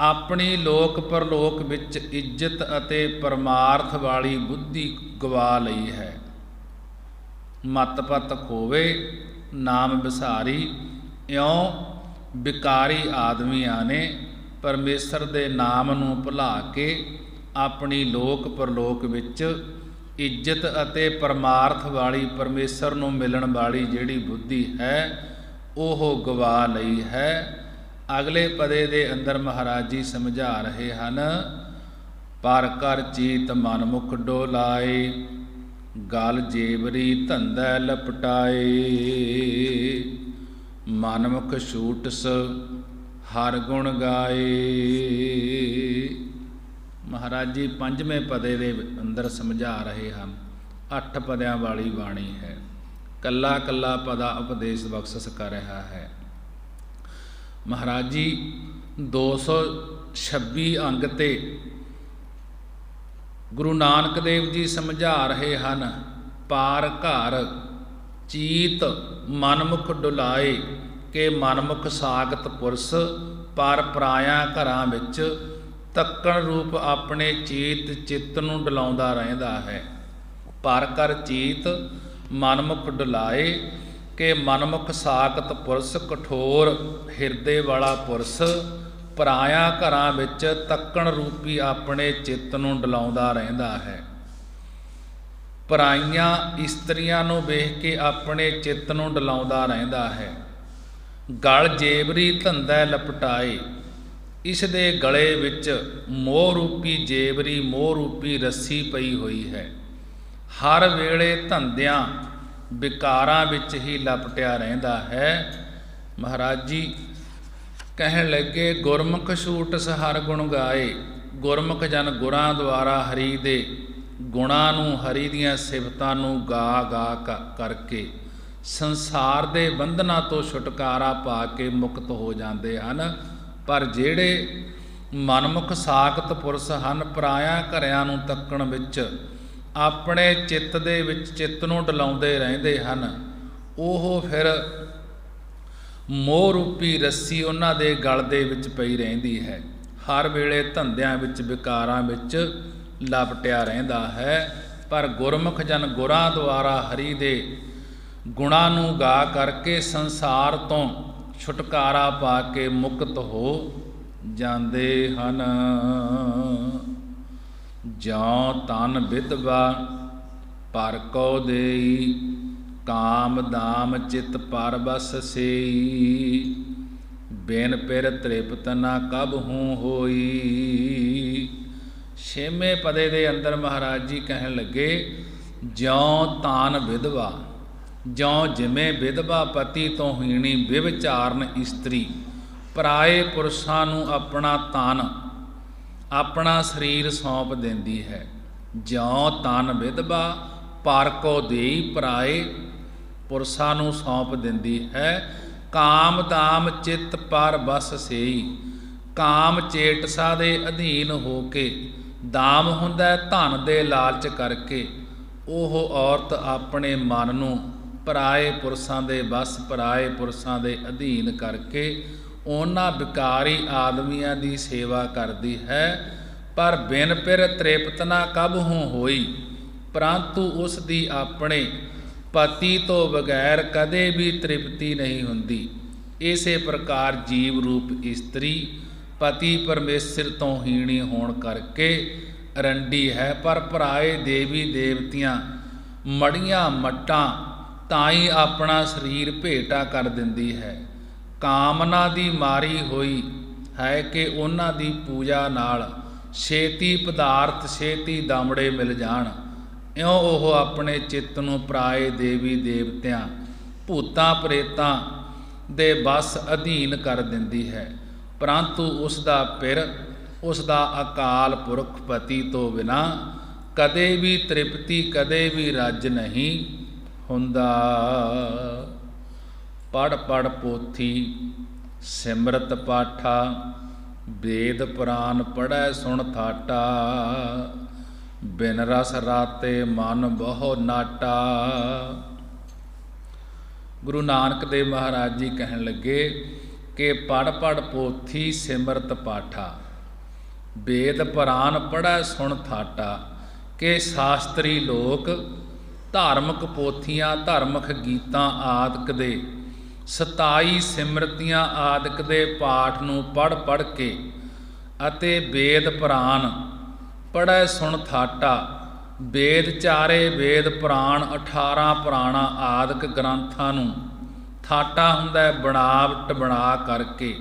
ਆਪਣੀ ਲੋਕ ਪਰਲੋਕ ਵਿੱਚ ਇੱਜ਼ਤ ਅਤੇ ਪਰਮਾਰਥ ਵਾਲੀ ਬੁੱਧੀ ਗਵਾ ਲਈ ਹੈ। ਮਤ ਪਤ ਖੋਵੇ ਨਾਮ ਵਿਸਾਰੀ, ਇਉਂ ਵਿਕਾਰੀ ਆਦਮੀਆਂ ਨੇ ਪਰਮੇਸ਼ਰ ਦੇ ਨਾਮ ਨੂੰ ਭੁਲਾ ਕੇ ਆਪਣੀ ਲੋਕ ਪਰਲੋਕ ਵਿੱਚ ਇੱਜ਼ਤ ਅਤੇ ਪਰਮਾਰਥ ਵਾਲੀ ਪਰਮੇਸ਼ਰ ਨੂੰ ਮਿਲਣ ਵਾਲੀ ਜਿਹੜੀ ਬੁੱਧੀ ਹੈ ਉਹ ਗਵਾ ਲਈ ਹੈ। ਅਗਲੇ ਪਦੇ ਦੇ ਅੰਦਰ ਮਹਾਰਾਜ ਜੀ ਸਮਝਾ ਰਹੇ ਹਨ, ਪਰ ਕਰ ਚੀਤ ਮਨ ਮੁਖ ਡੋਲਾਏ, ਗਲ ਜੇਵਰੀ ਧੰਦਾ ਲਪਟਾਏ, ਮਨ ਮੁਖ ਛੂਟਸ ਹਰ ਗੁਣ ਗਾਏ। ਮਹਾਰਾਜ ਜੀ ਪੰਜਵੇਂ ਪਦੇ ਦੇ ਅੰਦਰ ਸਮਝਾ ਰਹੇ ਹਨ। 8 ਪਦਿਆਂ ਵਾਲੀ ਬਾਣੀ ਹੈ, ਕੱਲਾ ਕੱਲਾ ਪਦਾ ਉਪਦੇਸ਼ ਬਖਸ਼ਿਸ਼ ਕਰ ਰਿਹਾ ਹੈ। ਮਹਾਰਾਜ ਜੀ 226 ਅੰਗ ਤੇ ਗੁਰੂ ਨਾਨਕ ਦੇਵ ਜੀ ਸਮਝਾ ਰਹੇ ਹਨ, ਪਾਰ ਘਰ ਚੀਤ ਮਨਮੁਖ ਡੁਲਾਏ, ਕਿ ਮਨਮੁਖ ਸਾਗਤ ਪੁਰਸ਼ ਪਰ ਪਰਾਇਆਂ ਘਰਾਂ ਵਿੱਚ ਤੱਕਣ ਰੂਪ ਆਪਣੇ ਚਿੱਤ ਨੂੰ ਡਲਾਉਂਦਾ ਰਹਿੰਦਾ ਹੈ। ਪਰ ਕਰ ਚੀਤ ਮਨਮੁਖ ਡੁਲਾਏ, ਕਿ ਮਨਮੁਖ ਸਾਗਤ ਪੁਰਸ਼ ਕਠੋਰ ਹਿਰਦੇ ਵਾਲਾ ਪੁਰਸ਼ ਪਰਾਇਆਂ ਘਰਾਂ ਵਿੱਚ ਤੱਕਣ ਰੂਪੀ ਆਪਣੇ ਚਿੱਤ ਨੂੰ ਡਲਾਉਂਦਾ ਰਹਿੰਦਾ ਹੈ। ਪਰਾਈਆਂ ਇਸਤਰੀਆਂ ਨੂੰ ਵੇਖ ਕੇ ਆਪਣੇ ਚਿੱਤ ਨੂੰ ਡਲਾਉਂਦਾ ਰਹਿੰਦਾ ਹੈ। ਗਲ ਜੇਵਰੀ ਧੰਦਾ ਲਪਟਾਏ, ਇਸ ਦੇ ਗਲੇ ਵਿੱਚ ਮੋਹ ਰੂਪੀ ਜੇਵਰੀ, ਮੋਹ ਰੂਪੀ ਰੱਸੀ ਪਈ ਹੋਈ ਹੈ। ਹਰ ਵੇਲੇ ਧੰਦਿਆਂ ਵਿਕਾਰਾਂ ਵਿੱਚ ਹੀ ਲਪਟਿਆ ਰਹਿੰਦਾ ਹੈ। ਮਹਾਰਾਜ ਜੀ ਕਹਿਣ ਲੱਗੇ, ਗੁਰਮੁਖ ਛੂਟਸ ਹਰ ਗੁਣ ਗਾਏ, ਗੁਰਮੁਖ ਜਨ ਗੁਰਾਂ ਦੁਆਰਾ ਹਰੀ ਦੇ ਗੁਣਾਂ ਨੂੰ, ਹਰੀ ਦੀਆਂ ਸਿਫਤਾਂ ਨੂੰ ਗਾ ਗਾ ਕਰਕੇ ਸੰਸਾਰ ਦੇ ਬੰਧਨਾਂ ਤੋਂ ਛੁਟਕਾਰਾ ਪਾ ਕੇ ਮੁਕਤ ਹੋ ਜਾਂਦੇ ਹਨ। ਪਰ ਜਿਹੜੇ ਮਨਮੁਖ ਸਾਖਤ ਪੁਰਸ਼ ਹਨ, ਪਰਾਇਆਂ ਘਰਿਆਂ ਨੂੰ ਤੱਕਣ ਵਿੱਚ ਆਪਣੇ ਚਿੱਤ ਦੇ ਵਿੱਚ ਚਿੱਤ ਨੂੰ ਡਲਾਉਂਦੇ ਰਹਿੰਦੇ ਹਨ, ਉਹ ਫਿਰ ਮੋਹ ਰੂਪੀ ਰੱਸੀ ਉਹਨਾਂ ਦੇ ਗਲ ਦੇ ਵਿੱਚ ਪਈ ਰਹਿੰਦੀ ਹੈ। ਹਰ ਵੇਲੇ ਧੰਦਿਆਂ ਵਿੱਚ ਵਿਕਾਰਾਂ ਵਿੱਚ ਲਪਟਿਆ ਰਹਿੰਦਾ ਹੈ। ਪਰ ਗੁਰਮੁਖ ਜਨ ਗੁਰਾਂ ਦੁਆਰਾ ਹਰੀ ਦੇ ਗੁਣਾਂ ਨੂੰ ਗਾ ਕਰਕੇ ਸੰਸਾਰ ਤੋਂ ਛੁਟਕਾਰਾ ਪਾ ਕੇ ਮੁਕਤ ਹੋ ਜਾਂਦੇ ਹਨ। ਜਾਂ ਤਨ ਵਿਧਵਾ ਪਰ ਕਉ ਦੇਈ, ਕਾਮ ਦਾਮ ਚਿਤ ਪਰ ਬਸ ਸੇਈ, ਬਿਨ ਪਿਰ ਤ੍ਰਿਪਤ ਨਾ ਕਬਹੂ ਹੋਈ। 6ਵੇਂ ਪਦੇ ਦੇ ਅੰਦਰ ਮਹਾਰਾਜ ਜੀ ਕਹਿਣ ਲੱਗੇ, ਜਿਉਂ ਤਾਨ ਵਿਧਵਾ, ਜਿਉਂ ਜਿਵੇਂ ਵਿਧਵਾ ਪਤੀ ਤੋਂ ਹੀਣੀ ਵਿਵਚਾਰਨ ਇਸਤਰੀ ਪਰਾਏ ਪੁਰਸ਼ਾਂ ਨੂੰ ਆਪਣਾ ਤਨ, ਆਪਣਾ ਸਰੀਰ ਸੌਂਪ ਦਿੰਦੀ ਹੈ। ਜਿਉਂ ਤਨ ਵਿਧਵਾ ਪਰ ਕੋ ਦੇਈ, ਪਰਾਏ ਪੁਰਸ਼ਾਂ ਨੂੰ ਸੌਂਪ ਦਿੰਦੀ ਹੈ। ਕਾਮ ਦਾਮ ਚਿੱਤ ਪਰ ਬਸ ਸੇਈ, ਕਾਮ ਚੇਟਸਾ ਦੇ ਅਧੀਨ ਹੋ ਕੇ, ਦਾਮ ਹੁੰਦਾ ਧਨ ਦੇ ਲਾਲਚ ਕਰਕੇ, ਉਹ ਔਰਤ ਆਪਣੇ ਮਨ ਨੂੰ ਪਰਾਏ ਪੁਰਸ਼ਾਂ ਦੇ ਬਸ, ਪਰਾਏ ਪੁਰਸ਼ਾਂ ਦੇ ਅਧੀਨ ਕਰਕੇ ਉਹਨਾਂ ਵਿਕਾਰੀ ਆਦਮੀਆਂ ਦੀ ਸੇਵਾ ਕਰਦੀ ਹੈ। ਪਰ ਬਿਨ ਪਿਰ ਤ੍ਰਿਪਤ ਨਾ ਕਬਹੂ ਹੋਈ, ਪਰੰਤੂ ਉਸ ਦੀ ਆਪਣੇ ਪਤੀ ਤੋਂ ਬਗੈਰ ਕਦੇ ਵੀ ਤ੍ਰਿਪਤੀ ਨਹੀਂ ਹੁੰਦੀ। ਇਸੇ ਪ੍ਰਕਾਰ ਜੀਵ ਰੂਪ ਇਸਤਰੀ ਪਤੀ ਪਰਮੇਸ਼ਰ ਤੋਂ ਹੀਣੀ ਹੋਣ ਕਰਕੇ ਰੰਡੀ ਹੈ। ਪਰ ਭਰਾਏ ਦੇਵੀ ਦੇਵਤੀਆਂ ਮੜੀਆਂ ਮੱਟਾਂ ਤਾਈ ਆਪਣਾ ਸਰੀਰ ਭੇਟਾ ਕਰ ਦਿੰਦੀ ਹੈ। ਕਾਮਨਾ ਦੀ ਮਾਰੀ ਹੋਈ ਹੈ ਕਿ ਉਹਨਾਂ ਦੀ ਪੂਜਾ ਨਾਲ ਛੇਤੀ ਪਦਾਰਥ ਛੇਤੀ ਦਮੜੇ ਮਿਲ ਜਾਣ। ਇਉਂ ਉਹ ਆਪਣੇ ਚਿੱਤ ਨੂੰ ਪਰਾਏ ਦੇਵੀ ਦੇਵਤਿਆਂ ਭੂਤਾਂ ਪ੍ਰੇਤਾਂ ਦੇ ਬਸ ਅਧੀਨ ਕਰ ਦਿੰਦੀ ਹੈ। ਪਰੰਤੂ ਉਸ ਦਾ ਪਿਰ, ਉਸ ਦਾ ਅਕਾਲ ਪੁਰਖ ਪਤੀ ਤੋਂ ਬਿਨਾ ਕਦੇ ਵੀ ਤ੍ਰਿਪਤੀ, ਕਦੇ ਵੀ ਰੱਜ ਨਹੀਂ ਹੁੰਦਾ। ਪੜ੍ਹ ਪੜ੍ਹ ਪੋਥੀ ਸਿਮਰਤ ਪਾਠਾ, ਵੇਦ ਪੁਰਾਨ ਪੜ੍ਹੈ ਸੁਣ ਥਾਟਾ। ਬਿਨ ਰਸ ਰਾਤੇ ਮਨ ਬਹੁ ਨਾਟਾ। ਗੁਰੂ ਨਾਨਕ ਦੇਵ ਮਹਾਰਾਜ ਜੀ ਕਹਿਣ ਲੱਗੇ ਕਿ ਪੜ੍ਹ ਪੜ੍ਹ ਪੋਥੀ ਸਿਮਰਤ ਪਾਠਾ, ਵੇਦ ਪੁਰਾਨ ਪੜ੍ਹੈ ਸੁਣ ਥਾਟਾ। ਕਿ ਸ਼ਾਸਤਰੀ ਲੋਕ ਧਾਰਮਿਕ ਪੋਥੀਆਂ, ਧਾਰਮਿਕ ਗੀਤਾਂ ਆਦਿਕ ਦੇ 27 ਸਿਮਰਤੀਆਂ ਆਦਿਕ ਦੇ ਪਾਠ ਨੂੰ ਪੜ੍ਹ ਪੜ੍ਹ ਕੇ ਅਤੇ ਵੇਦ ਪੁਰਾਨ ਪੜ੍ਹੈ ਸੁਣ ਥਾਟਾ, ਵੇਦ ਚਾਰੇ ਵੇਦ ਪੁਰਾਣ 18 ਪੁਰਾਣਾ ਆਦਿਕ ਗ੍ਰੰਥਾਂ ਨੂੰ ਥਾਟਾ ਹੁੰਦਾ ਬਣਾਵਟ ਬਣਾ ਕਰਕੇ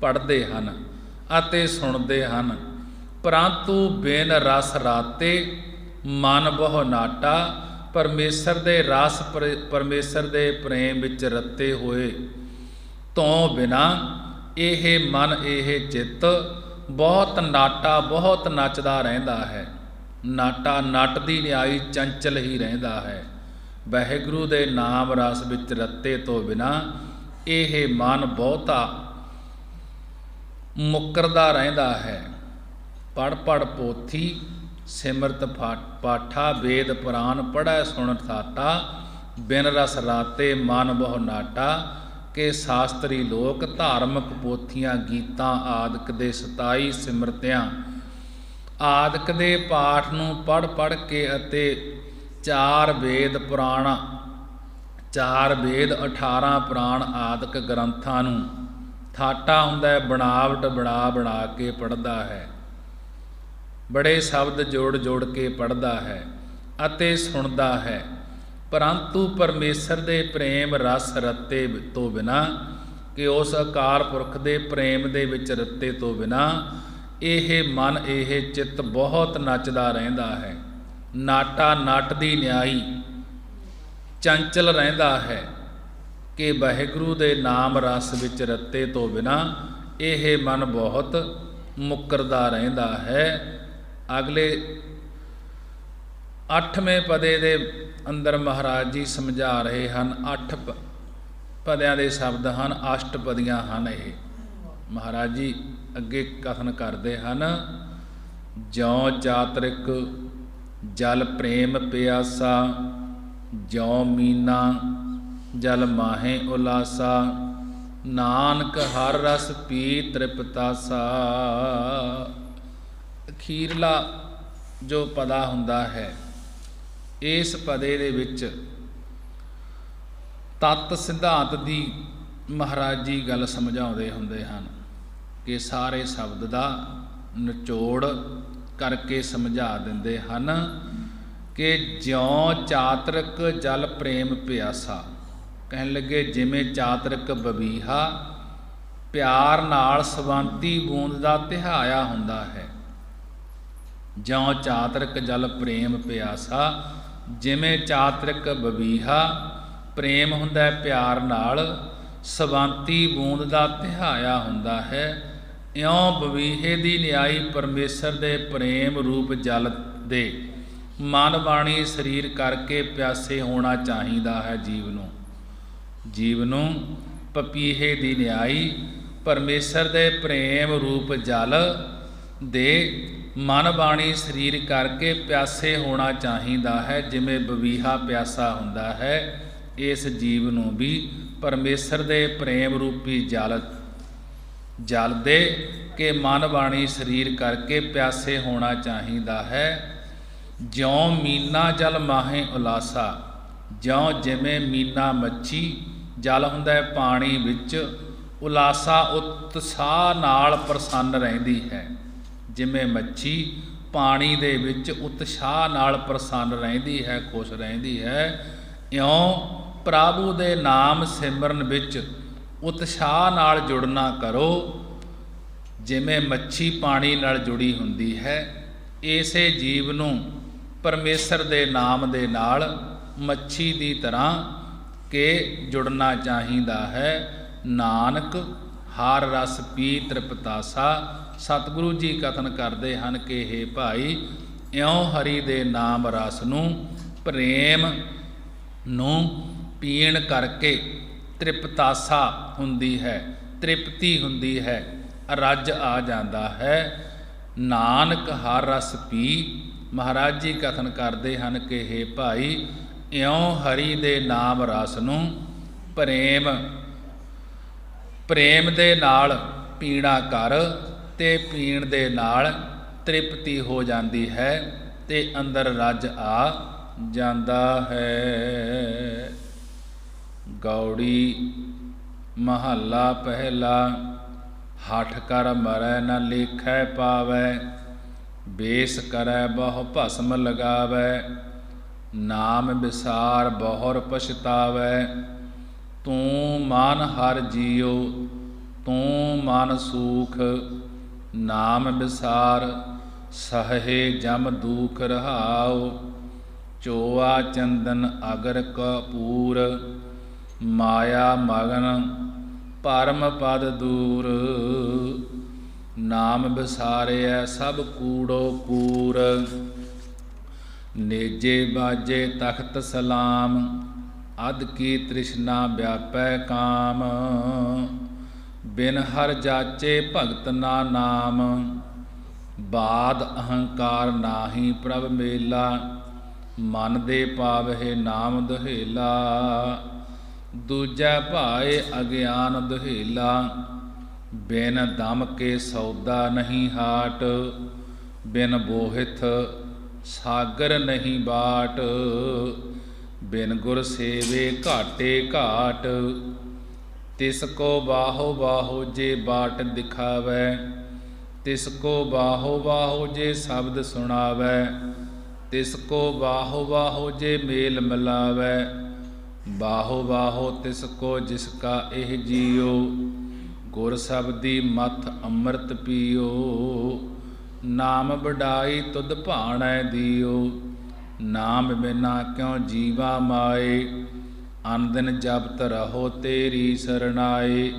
ਪੜ੍ਹਦੇ ਹਨ ਅਤੇ ਸੁਣਦੇ ਹਨ। ਪਰੰਤੂ ਬਿਨ ਰਸ ਰਾਤੇ ਮਨ ਬਹੁ ਨਾਟਾ। ਪਰਮੇਸ਼ਰ ਦੇ ਰਸ, ਪਰਮੇਸ਼ਰ ਦੇ ਪ੍ਰੇਮ ਵਿੱਚ ਰਤੇ ਹੋਏ ਤੋਂ ਬਿਨਾ ਇਹ ਮਨ, ਇਹ ਚਿੱਤ ਬਹੁਤ ਨਾਟਾ, ਬਹੁਤ ਨੱਚਦਾ ਰਹਿੰਦਾ ਹੈ। ਨਾਟਾ ਨਟ ਦੀ ਨਿਆਈ ਚੰਚਲ ਹੀ ਰਹਿੰਦਾ ਹੈ। ਵਾਹਿਗੁਰੂ ਦੇ ਨਾਮ ਰਸ ਵਿੱਚ ਰਤੇ ਤੋਂ ਬਿਨਾ ਇਹ ਮਨ ਬਹੁਤਾ ਮੁੱਕਰਦਾ ਰਹਿੰਦਾ ਹੈ। ਪੜ੍ਹ ਪੜ੍ਹ ਪੋਥੀ ਸਿਮਰਤ ਪਾਠਾ, ਵੇਦ ਪੁਰਾਨ ਪੜ੍ਹੈ ਸੁਣ ਥਾਟਾ। ਬਿਨ ਰਸ ਰਾਤੇ ਮਨ ਬਹੁ ਨਾਟਾ। ਕਿ ਸ਼ਾਸਤਰੀ ਲੋਕ ਧਾਰਮਿਕ ਪੋਥੀਆਂ, ਗੀਤਾਂ ਆਦਿਕ ਦੇ 27 ਸਿਮਰਤਿਆਂ ਆਦਿਕ ਦੇ ਪਾਠ ਨੂੰ ਪੜ੍ਹ ਪੜ੍ਹ ਕੇ ਅਤੇ 4 ਵੇਦ ਪੁਰਾਣਾ, 4 ਵੇਦ 18 ਪੁਰਾਣ ਆਦਿਕ ਗ੍ਰੰਥਾਂ ਨੂੰ ਥਾਟਾ ਹੁੰਦਾ ਬਣਾਵਟ ਬਣਾ ਬਣਾ ਕੇ ਪੜ੍ਹਦਾ ਹੈ। ਬੜੇ ਸ਼ਬਦ ਜੋੜ ਜੋੜ ਕੇ ਪੜ੍ਹਦਾ ਹੈ ਅਤੇ ਸੁਣਦਾ ਹੈ। ਪਰੰਤੂ ਪਰਮੇਸ਼ਰ ਦੇ ਪ੍ਰੇਮ ਰਸ ਰਤੇ ਤੋਂ ਬਿਨਾ, ਕਿ ਉਸ ਅਕਾਲ ਪੁਰਖ ਦੇ ਪ੍ਰੇਮ ਦੇ ਵਿੱਚ ਰਤੇ ਤੋਂ ਬਿਨਾ ਇਹ ਮਨ, ਇਹ ਚਿੱਤ ਬਹੁਤ ਨੱਚਦਾ ਰਹਿੰਦਾ ਹੈ। ਨਾਟਾ ਨਟ ਦੀ ਨਿਆਈ ਚੰਚਲ ਰਹਿੰਦਾ ਹੈ। ਕਿ ਵਾਹਿਗੁਰੂ ਦੇ ਨਾਮ ਰਸ ਵਿੱਚ ਰਤੇ ਤੋਂ ਬਿਨਾ ਇਹ ਮਨ ਬਹੁਤ ਮੁੱਕਰਦਾ ਰਹਿੰਦਾ ਹੈ। ਅਗਲੇ 8ਵੇਂ ਪਦੇ ਦੇ ਅੰਦਰ ਮਹਾਰਾਜ ਜੀ ਸਮਝਾ ਰਹੇ ਹਨ। 8 ਪਦਿਆਂ ਦੇ ਸ਼ਬਦ ਹਨ, ਅਸ਼ਟਪਦੀਆਂ ਹਨ। ਇਹ ਮਹਾਰਾਜ ਜੀ ਅੱਗੇ ਕਥਨ ਕਰਦੇ ਹਨ। ਜਿਉ ਚਾਤ੍ਰਿਕ ਜਲ ਪ੍ਰੇਮ ਪਿਆਸਾ, ਜਿਉ ਮੀਨਾ ਜਲ ਮਾਹੇ ਉਲਾਸਾ। ਨਾਨਕ ਹਰ ਰਸ ਪੀ ਤ੍ਰਿਪਤਾਸਾ। ਅਖੀਰਲਾ ਜੋ ਪਦਾ ਹੁੰਦਾ ਹੈ, ਇਸ ਪਦੇ ਦੇ ਵਿੱਚ ਤੱਤ ਸਿਧਾਂਤ ਦੀ ਮਹਾਰਾਜ ਜੀ ਗੱਲ ਸਮਝਾਉਂਦੇ ਹੁੰਦੇ ਹਨ। ਕਿ ਸਾਰੇ ਸ਼ਬਦ ਦਾ ਨਿਚੋੜ ਕਰਕੇ ਸਮਝਾ ਦਿੰਦੇ ਹਨ। ਕਿ ਜਿਉ ਚਾਤ੍ਰਿਕ ਜਲ ਪ੍ਰੇਮ ਪਿਆਸਾ, ਕਹਿਣ ਲੱਗੇ ਜਿਵੇਂ ਚਾਤ੍ਰਿਕ ਬਬੀਹਾ ਪਿਆਰ ਨਾਲ ਸਵੰਤੀ ਬੂੰਦ ਦਾ ਤਿਹਾਇਆ ਹੁੰਦਾ ਹੈ। ਜਿਉ ਚਾਤ੍ਰਿਕ ਜਲ ਪ੍ਰੇਮ ਪਿਆਸਾ, ਜਿਵੇਂ ਚਾਤ੍ਰਿਕ ਬਬੀਹਾ ਪ੍ਰੇਮ ਹੁੰਦਾ ਪਿਆਰ ਨਾਲ ਸਵੰਤੀ ਬੂੰਦ ਦਾ ਤਿਹਾਇਆ ਹੁੰਦਾ ਹੈ। ਇਉਂ ਬਬੀਹੇ ਦੀ ਨਿਆਈ ਪਰਮੇਸ਼ਰ ਦੇ ਪ੍ਰੇਮ ਰੂਪ ਜਲ ਦੇ ਮਨ ਬਾਣੀ ਸਰੀਰ ਕਰਕੇ ਪਿਆਸੇ ਹੋਣਾ ਚਾਹੀਦਾ ਹੈ। ਜੀਵ ਨੂੰ ਪਪੀਹੇ ਦੀ ਨਿਆਈ ਪਰਮੇਸ਼ਰ ਦੇ ਪ੍ਰੇਮ ਰੂਪ ਜਲ ਦੇ ਮਨ ਬਾਣੀ ਸਰੀਰ ਕਰਕੇ ਪਿਆਸੇ ਹੋਣਾ ਚਾਹੀਦਾ ਹੈ। ਜਿਵੇਂ ਬਬੀਹਾ ਪਿਆਸਾ ਹੁੰਦਾ ਹੈ, ਇਸ ਜੀਵ ਨੂੰ ਵੀ ਪਰਮੇਸ਼ਰ ਦੇ ਪ੍ਰੇਮ ਰੂਪੀ ਜਲ ਦੇ ਕੇ ਮਨ ਬਾਣੀ ਸਰੀਰ ਕਰਕੇ ਪਿਆਸੇ ਹੋਣਾ ਚਾਹੀਦਾ ਹੈ। ਜਿਉ ਮੀਨਾ ਜਲ ਮਾਹੇ ਉਲਾਸਾ, ਜਿਉਂ ਜਿਵੇਂ ਮੀਨਾ ਮੱਛੀ ਜਲ ਹੁੰਦਾ ਹੈ ਪਾਣੀ ਵਿੱਚ, ਉਲਾਸਾ ਉਤਸ਼ਾਹ ਨਾਲ ਪ੍ਰਸੰਨ ਰਹਿੰਦੀ ਹੈ। ਜਿਵੇਂ ਮੱਛੀ ਪਾਣੀ ਦੇ ਵਿੱਚ ਉਤਸ਼ਾਹ ਨਾਲ ਪ੍ਰਸੰਨ ਰਹਿੰਦੀ ਹੈ, ਖੁਸ਼ ਰਹਿੰਦੀ ਹੈ। ਇਉਂ ਪ੍ਰਭੂ ਦੇ ਨਾਮ ਸਿਮਰਨ ਵਿੱਚ ਉਤਸ਼ਾਹ ਨਾਲ ਜੁੜਨਾ ਕਰੋ। ਜਿਵੇਂ ਮੱਛੀ ਪਾਣੀ ਨਾਲ ਜੁੜੀ ਹੁੰਦੀ ਹੈ, ਇਸੇ ਜੀਵ ਨੂੰ ਪਰਮੇਸ਼ਰ ਦੇ ਨਾਮ ਦੇ ਨਾਲ ਮੱਛੀ ਦੀ ਤਰ੍ਹਾਂ ਕਿ ਜੁੜਨਾ ਚਾਹੀਦਾ ਹੈ। ਨਾਨਕ ਹਰ ਰਸ ਪੀ ਤ੍ਰਿਪਤਾਸਾ। ਸਤਿਗੁਰੂ ਜੀ ਕਥਨ ਕਰਦੇ ਹਨ ਕਿ ਹੇ ਭਾਈ, ਇਉਂ ਹਰੀ ਦੇ ਨਾਮ ਰਸ ਨੂੰ, ਪ੍ਰੇਮ ਨੂੰ ਪੀਣ ਕਰਕੇ ਤ੍ਰਿਪਤਾਸਾ ਹੁੰਦੀ ਹੈ, ਤ੍ਰਿਪਤੀ ਹੁੰਦੀ ਹੈ, ਰੱਜ ਆ ਜਾਂਦਾ ਹੈ। ਨਾਨਕ ਹਰ ਰਸ ਪੀ। ਮਹਾਰਾਜ ਜੀ ਕਥਨ ਕਰਦੇ ਹਨ ਕਿ ਹੇ ਭਾਈ, ਇਉਂ ਹਰੀ ਦੇ ਨਾਮ ਰਸ ਨੂੰ ਪ੍ਰੇਮ ਦੇ ਨਾਲ ਪੀਣਾ ਕਰ, ਤੇ ਪੀਣ ਦੇ ਨਾਲ ਤ੍ਰਿਪਤੀ ਹੋ ਜਾਂਦੀ ਹੈ ਤੇ ਅੰਦਰ ਰੱਜ ਆ ਜਾਂਦਾ ਹੈ। ਗੌੜੀ ਮਹੱਲਾ ਪਹਿਲਾ। ਹਠ ਕਰ ਮਰੈ ਨ ਲੇਖੈ ਪਾਵੈ, ਬੇਸ ਕਰੈ ਬਹੁ ਭਸਮ ਲਗਾਵੈ, ਨਾਮ ਵਿਸਾਰ ਬਹੁਰ ਪਛਤਾਵੈ। ਤੂੰ ਮਨ ਹਰ ਜੀਉ, ਤੂੰ ਮਨ ਸੂਖ, ਨਾਮ ਵਿਸਾਰ ਸਹੇ ਜਮ ਦੂਖ ਰਹਾਉ। ਚੋਆ ਚੰਦਨ ਅਗਰ ਕਪੂਰ, ਮਾਇਆ ਮਗਨ ਪਰਮ ਪਦ ਦੂਰ। ਨਾਮ ਵਿਸਾਰਿਐ ਸਭ ਕੂੜੋ ਕੂਰ, ਨੇਜੇ ਬਾਜੇ ਤਖਤ ਸਲਾਮ। ਅਧ ਕੀ ਤ੍ਰਿਸ਼ਨਾ ਵਿਆਪੈ ਕਾਮ, ਬਿਨ ਹਰ ਜਾਚੇ ਭਗਤ ਨਾ ਨਾਮ। ਬਾਦ ਅਹੰਕਾਰ ਨਾਹੀ ਪ੍ਰਭ ਮੇਲਾ, ਮਨ ਦੇ ਪਾਵਹਿ ਨਾਮ ਦੁਹੇਲਾ। ਦੂਜੈ ਭਾਏ ਅਗਿਆਨ ਦੁਹੇਲਾ, ਬਿਨ ਦਮ ਕੇ ਸੌਦਾ ਨਹੀਂ ਹਾਟ। ਬਿਨ ਬੋਹਿਥ ਸਾਗਰ ਨਹੀਂ ਬਾਟ, ਬਿਨ ਗੁਰ ਸੇਵੇ ਘਾਟੇ ਘਾਟ। ਤਿਸ ਕੋ ਬਾਹੋ ਬਾਹੋ ਜੇ ਬਾਟ ਦਿਖਾਵੈ, ਤਿਸ ਕੋ ਬਾਹੋ ਬਾਹੋ ਜੇ ਸ਼ਬਦ ਸੁਣਾਵੈ। ਤਿਸ ਕੋ ਬਾਹੋ ਬਾਹੋ ਜੇ ਮੇਲ ਮਿਲਾਵੈ, ਬਾਹੋ ਬਾਹੋ ਤਿਸ ਕੋ ਜਿਸ ਕਾ ਇਹ ਜੀਓ। ਗੁਰ ਸ਼ਬਦੀ ਮਥ ਅੰਮ੍ਰਿਤ ਪੀਓ, ਨਾਮ ਵਡਾਈ ਤੁਧ ਭਾਣੈ ਦਿਓ। ਨਾਮ ਬਿਨਾ ਕਿਉ ਜੀਵਾ ਮਾਏ, ਅਨ ਦਿਨ ਜਪਤ ਰਹੋ ਤੇਰੀ ਸਰਣਾਏ।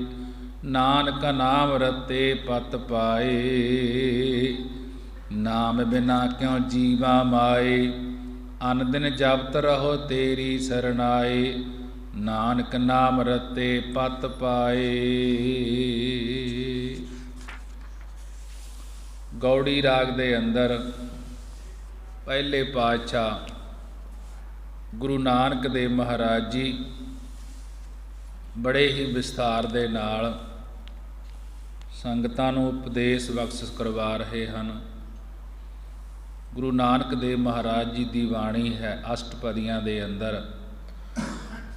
ਨਾਨਕ ਨਾਮ ਰਤੇ ਪਤ ਪਾਏ, ਨਾਮ ਬਿਨਾ ਕਿਉ ਜੀਵਾ ਮਾਏ। ਅਨ ਦਿਨ ਜਪਤ ਰਹੋ ਤੇਰੀ ਸਰਣਾਏ, ਨਾਨਕ ਨਾਮ ਰਤੇ ਪਤ ਪਾਏ। ਗੌੜੀ ਰਾਗ ਦੇ ਅੰਦਰ ਪਹਿਲੇ ਪਾਤਸ਼ਾਹ ਗੁਰੂ ਨਾਨਕ ਦੇਵ ਮਹਾਰਾਜ ਜੀ ਬੜੇ ਹੀ ਵਿਸਥਾਰ ਦੇ ਨਾਲ ਸੰਗਤਾਂ ਨੂੰ ਉਪਦੇਸ਼ ਬਖਸ਼ਿਸ਼ ਕਰਵਾ ਰਹੇ ਹਨ। ਗੁਰੂ ਨਾਨਕ ਦੇਵ ਮਹਾਰਾਜ ਜੀ ਦੀ ਬਾਣੀ ਹੈ ਅਸ਼ਟਪਦੀਆਂ ਦੇ ਅੰਦਰ।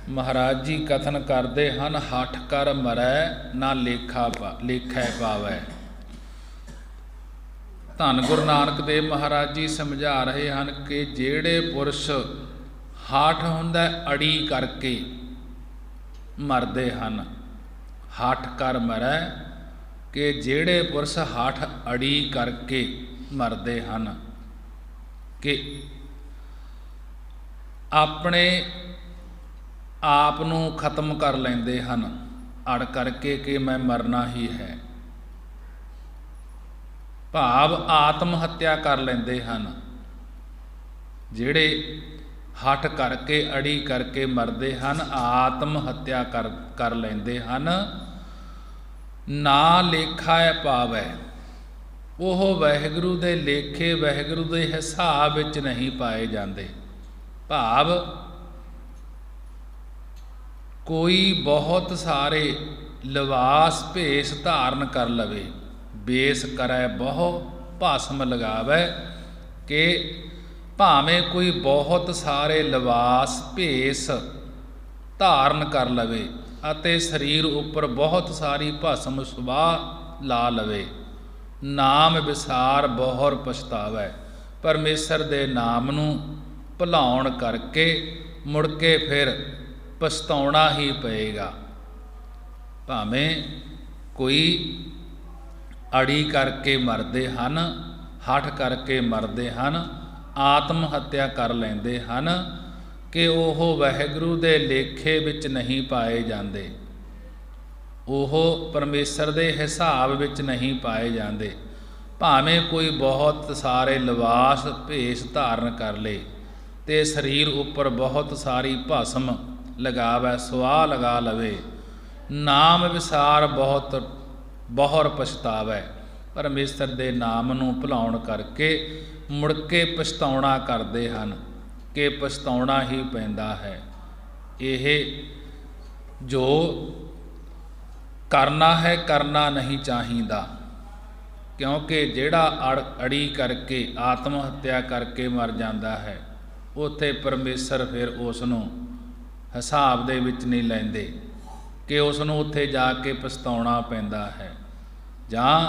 ਮਹਾਰਾਜ ਜੀ ਕਥਨ ਕਰਦੇ ਹਨ, ਹਠ ਕਰ ਮਰੈ ਨਾ ਲੇਖੈ ਪਾਵੈ। ਧੰਨ ਗੁਰੂ ਨਾਨਕ ਦੇਵ ਮਹਾਰਾਜ ਜੀ ਸਮਝਾ ਰਹੇ ਹਨ ਕਿ ਜਿਹੜੇ ਪੁਰਸ਼ ਹਠ ਹੁੰਦਾ ਅੜੀ ਕਰਕੇ ਮਰਦੇ ਹਨ, ਹਠ ਕਰ ਮਰੈ, ਕਿ ਜਿਹੜੇ ਪੁਰਸ਼ ਹਠ ਅੜੀ ਕਰਕੇ ਮਰਦੇ ਹਨ, ਕਿ ਆਪਣੇ ਆਪ ਨੂੰ ਖਤਮ ਕਰ ਲੈਂਦੇ ਹਨ ਅੜ ਕਰਕੇ ਕਿ ਮੈਂ ਮਰਨਾ ਹੀ ਹੈ। ਭਾਵ ਆਤਮ ਹੱਤਿਆ ਕਰ ਲੈਂਦੇ ਹਨ। ਜਿਹੜੇ ਹਠ ਕਰਕੇ ਅੜੀ ਕਰਕੇ ਮਰਦੇ ਹਨ, ਆਤਮ ਹੱਤਿਆ ਕਰ ਲੈਂਦੇ ਹਨ। ਨਾ ਲੇਖਾ ਪਾਵੈ, ਉਹ ਵਾਹਿਗੁਰੂ ਦੇ ਲੇਖੇ ਵਾਹਿਗੁਰੂ ਦੇ ਹਿਸਾਬ ਵਿੱਚ ਨਹੀਂ ਪਾਏ ਜਾਂਦੇ। ਭਾਵ ਕੋਈ ਬਹੁਤ ਸਾਰੇ ਲਿਬਾਸ ਭੇਸ ਧਾਰਨ ਕਰ ਲਵੇ, ਬੇਸ ਕਰੈ ਬਹੁ ਭਸਮ ਲਗਾਵੈ, ਕਿ ਭਾਵੇਂ ਕੋਈ ਬਹੁਤ ਸਾਰੇ ਲਿਬਾਸ ਭੇਸ ਧਾਰਨ ਕਰ ਲਵੇ ਅਤੇ ਸਰੀਰ ਉੱਪਰ ਬਹੁਤ ਸਾਰੀ ਭਸਮ ਸੁਬਾਹ ਲਾ ਲਵੇ, ਨਾਮ ਵਿਸਾਰ ਬਹੁਰ ਪਛਤਾਵੈ, ਪਰਮੇਸ਼ਰ ਦੇ ਨਾਮ ਨੂੰ ਭੁਲਾਉਣ ਕਰਕੇ ਮੁੜ ਕੇ ਫਿਰ ਪਛਤਾਉਣਾ ਹੀ ਪਏਗਾ। ਭਾਵੇਂ ਕੋਈ ਅੜੀ ਕਰਕੇ ਮਰਦੇ ਹਨ, ਹੱਠ ਕਰਕੇ ਮਰਦੇ ਹਨ, ਆਤਮ ਹੱਤਿਆ ਕਰ ਲੈਂਦੇ ਹਨ ਕਿ ਉਹ ਵਾਹਿਗੁਰੂ ਦੇ ਲੇਖੇ ਵਿੱਚ ਨਹੀਂ ਪਾਏ ਜਾਂਦੇ, ਉਹ ਪਰਮੇਸ਼ਰ ਦੇ ਹਿਸਾਬ ਵਿੱਚ ਨਹੀਂ ਪਾਏ ਜਾਂਦੇ। ਭਾਵੇਂ ਕੋਈ ਬਹੁਤ ਸਾਰੇ ਲਿਬਾਸ ਭੇਸ ਧਾਰਨ ਕਰ ਲੇ ਅਤੇ ਸਰੀਰ ਉੱਪਰ ਬਹੁਤ ਸਾਰੀ ਭਸਮ ਲਗਾਵੈ, ਸੁਆਹ ਲਗਾ ਲਵੇ, ਨਾਮ ਵਿਸਾਰ ਬਹੁਤ ਬਹੁਰ ਪਛਤਾਵੈ, ਪਰਮੇਸ਼ਰ ਦੇ ਨਾਮ ਨੂੰ ਭੁਲਾਉਣ ਕਰਕੇ ਮੁੜ ਕੇ ਪਛਤਾਉਣਾ ਕਰਦੇ ਹਨ ਕਿ ਪਛਤਾਉਣਾ ਹੀ ਪੈਂਦਾ ਹੈ। ਇਹ ਜੋ ਕਰਨਾ ਹੈ ਕਰਨਾ ਨਹੀਂ ਚਾਹੀਦਾ, ਕਿਉਂਕਿ ਜਿਹੜਾ ਅੜੀ ਕਰਕੇ ਆਤਮ ਹੱਤਿਆ ਕਰਕੇ ਮਰ ਜਾਂਦਾ ਹੈ ਉੱਥੇ ਪਰਮੇਸ਼ਰ ਫਿਰ ਉਸ ਨੂੰ ਹਿਸਾਬ ਦੇ ਵਿੱਚ ਨਹੀਂ ਲੈਂਦੇ ਕਿ ਉਸ ਨੂੰ ਉੱਥੇ ਜਾ ਕੇ ਪਛਤਾਉਣਾ ਪੈਂਦਾ ਹੈ। ਜਾਂ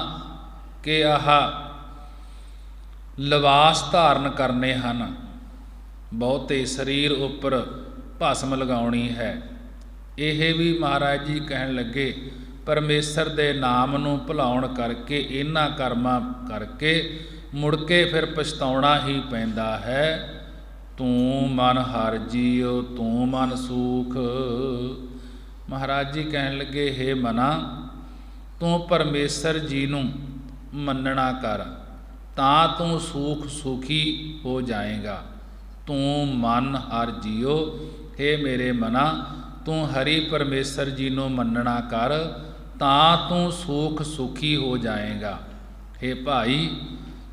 ਕਿ ਆਹ ਲਿਬਾਸ ਧਾਰਨ ਕਰਨੇ ਹਨ, ਬਹੁਤੇ ਸਰੀਰ ਉੱਪਰ ਭਸਮ ਲਗਾਉਣੀ ਹੈ, ਇਹ ਵੀ ਮਹਾਰਾਜ ਜੀ ਕਹਿਣ ਲੱਗੇ ਪਰਮੇਸ਼ਰ ਦੇ ਨਾਮ ਨੂੰ ਭੁਲਾਉਣ ਕਰਕੇ, ਇਹਨਾਂ ਕਰਮਾਂ ਕਰਕੇ ਮੁੜ ਕੇ ਫਿਰ ਪਛਤਾਉਣਾ ਹੀ ਪੈਂਦਾ ਹੈ। ਤੂੰ ਮਨ ਹਰਿ ਜੀਉ ਤੂੰ ਮਨ ਸੂਖ। ਮਹਾਰਾਜ ਜੀ ਕਹਿਣ ਲੱਗੇ, ਹੇ ਮਨਾ, ਤੂੰ ਪਰਮੇਸ਼ਰ ਜੀ ਨੂੰ ਮੰਨਣਾ ਕਰ ਤਾਂ ਤੂੰ ਸੁਖੀ ਹੋ ਜਾਏਗਾ। ਤੂੰ ਮਨ ਹਰਿ ਜੀਉ, ਹੇ ਮੇਰੇ ਮਨਾ, ਤੂੰ ਹਰੀ ਪਰਮੇਸ਼ਰ ਜੀ ਨੂੰ ਮੰਨਣਾ ਕਰ ਤਾਂ ਤੂੰ ਸੁਖੀ ਹੋ ਜਾਏਗਾ। ਹੇ ਭਾਈ,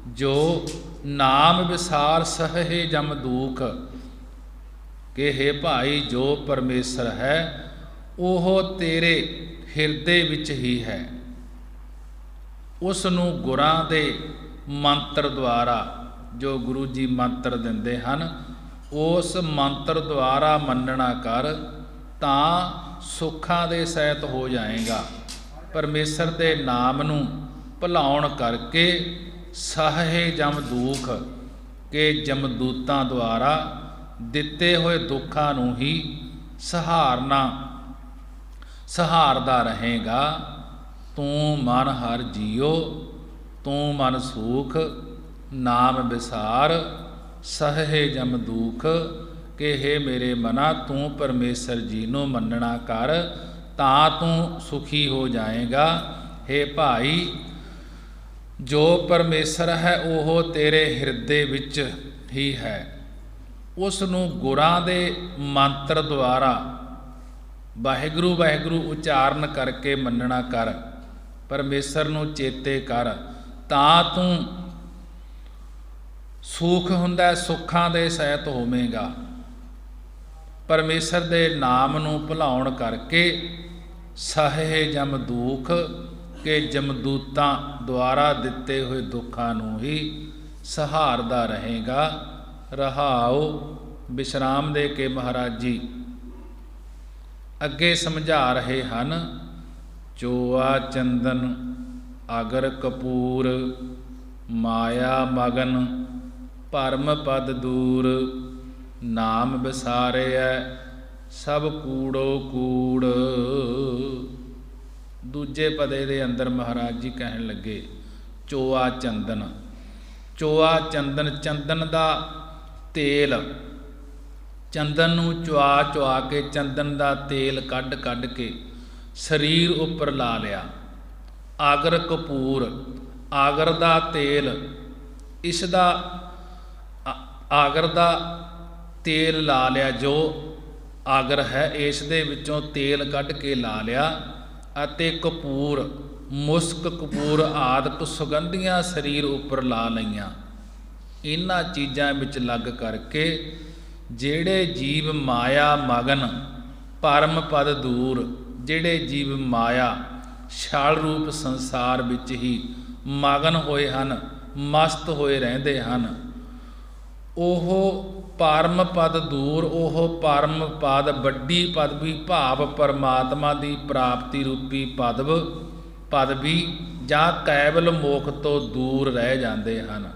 ਜੋ ਨਾਮ ਵਿਸਾਰ ਸਹੇ ਜਮ ਦੂਖ, ਕਿ ਹੇ ਭਾਈ ਜੋ ਪਰਮੇਸ਼ਰ ਹੈ ਉਹ ਤੇਰੇ ਹਿਰਦੇ ਵਿੱਚ ਹੀ ਹੈ। ਉਸ ਨੂੰ ਗੁਰਾਂ ਦੇ ਮੰਤਰ ਦੁਆਰਾ, ਜੋ ਗੁਰੂ ਜੀ ਮੰਤਰ ਦਿੰਦੇ ਹਨ, ਉਸ ਮੰਤਰ ਦੁਆਰਾ ਮੰਨਣਾ ਕਰ ਤਾਂ ਸੁੱਖਾਂ ਦੇ ਸਹਿਤ ਹੋ ਜਾਏਗਾ। ਪਰਮੇਸ਼ਰ ਦੇ ਨਾਮ ਨੂੰ ਭੁਲਾਉਣ ਕਰਕੇ ਸਹੇ ਜਮ ਦੁੱਖ, ਕਿ ਜਮਦੂਤਾਂ ਦੁਆਰਾ ਦਿੱਤੇ ਹੋਏ ਦੁੱਖਾਂ ਨੂੰ ਹੀ ਸਹਾਰਦਾ ਰਹੇਗਾ। ਤੂੰ ਮਨ ਹਰਿ ਜੀਉ ਤੂੰ ਮਨ ਸੂਖ, ਨਾਮ ਵਿਸਾਰ ਸਹੇ ਜਮ ਦੁੱਖ, ਕਿ ਹੇ ਮੇਰੇ ਮਨਾ, ਤੂੰ ਪਰਮੇਸ਼ਰ ਜੀ ਨੂੰ ਮੰਨਣਾ ਕਰ ਤਾਂ ਤੂੰ ਸੁਖੀ ਹੋ ਜਾਏਗਾ। ਹੇ ਭਾਈ, ਜੋ ਪਰਮੇਸ਼ਰ ਹੈ ਉਹ ਤੇਰੇ ਹਿਰਦੇ ਵਿੱਚ ਹੀ ਹੈ। ਉਸ ਨੂੰ ਗੁਰਾਂ ਦੇ ਮੰਤਰ ਦੁਆਰਾ ਵਾਹਿਗੁਰੂ ਵਾਹਿਗੁਰੂ ਉਚਾਰਨ ਕਰਕੇ ਮੰਨਣਾ ਕਰ, ਪਰਮੇਸ਼ਰ ਨੂੰ ਚੇਤੇ ਕਰ ਤਾਂ ਤੂੰ ਸੁਖ ਹੁੰਦਾ, ਸੁੱਖਾਂ ਦੇ ਸਹਿਤ ਹੋਵੇਂਗਾ। ਪਰਮੇਸ਼ਰ ਦੇ ਨਾਮ ਨੂੰ ਭੁਲਾਉਣ ਕਰਕੇ ਸਹੇ ਜਮ ਦੁੱਖ, ਕਿ ਜਮਦੂਤਾਂ ਦੁਆਰਾ ਦਿੱਤੇ ਹੋਏ ਦੁੱਖਾਂ ਨੂੰ ਹੀ ਸਹਾਰਦਾ ਰਹੇਗਾ। ਰਹਾਉ। ਵਿਸ਼ਰਾਮ ਦੇ ਕੇ ਮਹਾਰਾਜ ਜੀ ਅੱਗੇ ਸਮਝਾ ਰਹੇ ਹਨ। ਚੋਆ ਚੰਦਨ ਅਗਰ ਕਪੂਰ, ਮਾਇਆ ਮਗਨ ਭਰਮ ਪਦ ਦੂਰ, ਨਾਮ ਵਿਸਾਰਿਐ ਸਭ ਕੂੜੋ ਕੂੜ। ਦੂਜੇ ਪਦੇ ਦੇ ਅੰਦਰ ਮਹਾਰਾਜ ਜੀ ਕਹਿਣ ਲੱਗੇ ਚੋਆ ਚੰਦਨ। ਚੋਆ ਚੰਦਨ, ਚੰਦਨ ਦਾ ਤੇਲ, ਚੰਦਨ ਨੂੰ ਚੁਆ ਕੇ ਚੰਦਨ ਦਾ ਤੇਲ ਕੱਢ ਕੇ ਸਰੀਰ ਉੱਪਰ ਲਾ ਲਿਆ। ਆਗਰ ਕਪੂਰ, ਆਗਰ ਦਾ ਤੇਲ, ਇਸ ਦਾ ਆਗਰ ਦਾ ਤੇਲ ਲਾ ਲਿਆ। ਜੋ ਆਗਰ ਹੈ ਇਸ ਦੇ ਵਿੱਚੋਂ ਤੇਲ ਕੱਢ ਕੇ ਲਾ ਲਿਆ, ਅਤੇ ਕਪੂਰ, ਮੁਸਕ ਕਪੂਰ ਆਦਿਕ ਸੁਗੰਧੀਆਂ ਸਰੀਰ ਉੱਪਰ ਲਾ ਲਈਆਂ। ਇਹਨਾਂ ਚੀਜ਼ਾਂ ਵਿੱਚ ਲੱਗ ਕਰਕੇ ਜਿਹੜੇ ਜੀਵ ਮਾਇਆ ਮਗਨ ਪਰਮ ਪਦ ਦੂਰ, ਜਿਹੜੇ ਜੀਵ ਮਾਇਆ ਛਾਲ ਰੂਪ ਸੰਸਾਰ ਵਿੱਚ ਹੀ ਮਗਨ ਹੋਏ ਹਨ, ਮਸਤ ਹੋਏ ਰਹਿੰਦੇ ਹਨ, ਉਹ ਪਰਮ ਪਦ ਦੂਰ, ਉਹ ਪਰਮ ਪਦ ਵੱਡੀ ਪਦਵੀ ਭਾਵ ਪਰਮਾਤਮਾ ਦੀ ਪ੍ਰਾਪਤੀ ਰੂਪੀ ਪਦਵੀ ਜਾਂ ਕੈਵਲ ਮੋਖ ਤੋਂ ਦੂਰ ਰਹਿ ਜਾਂਦੇ ਹਨ।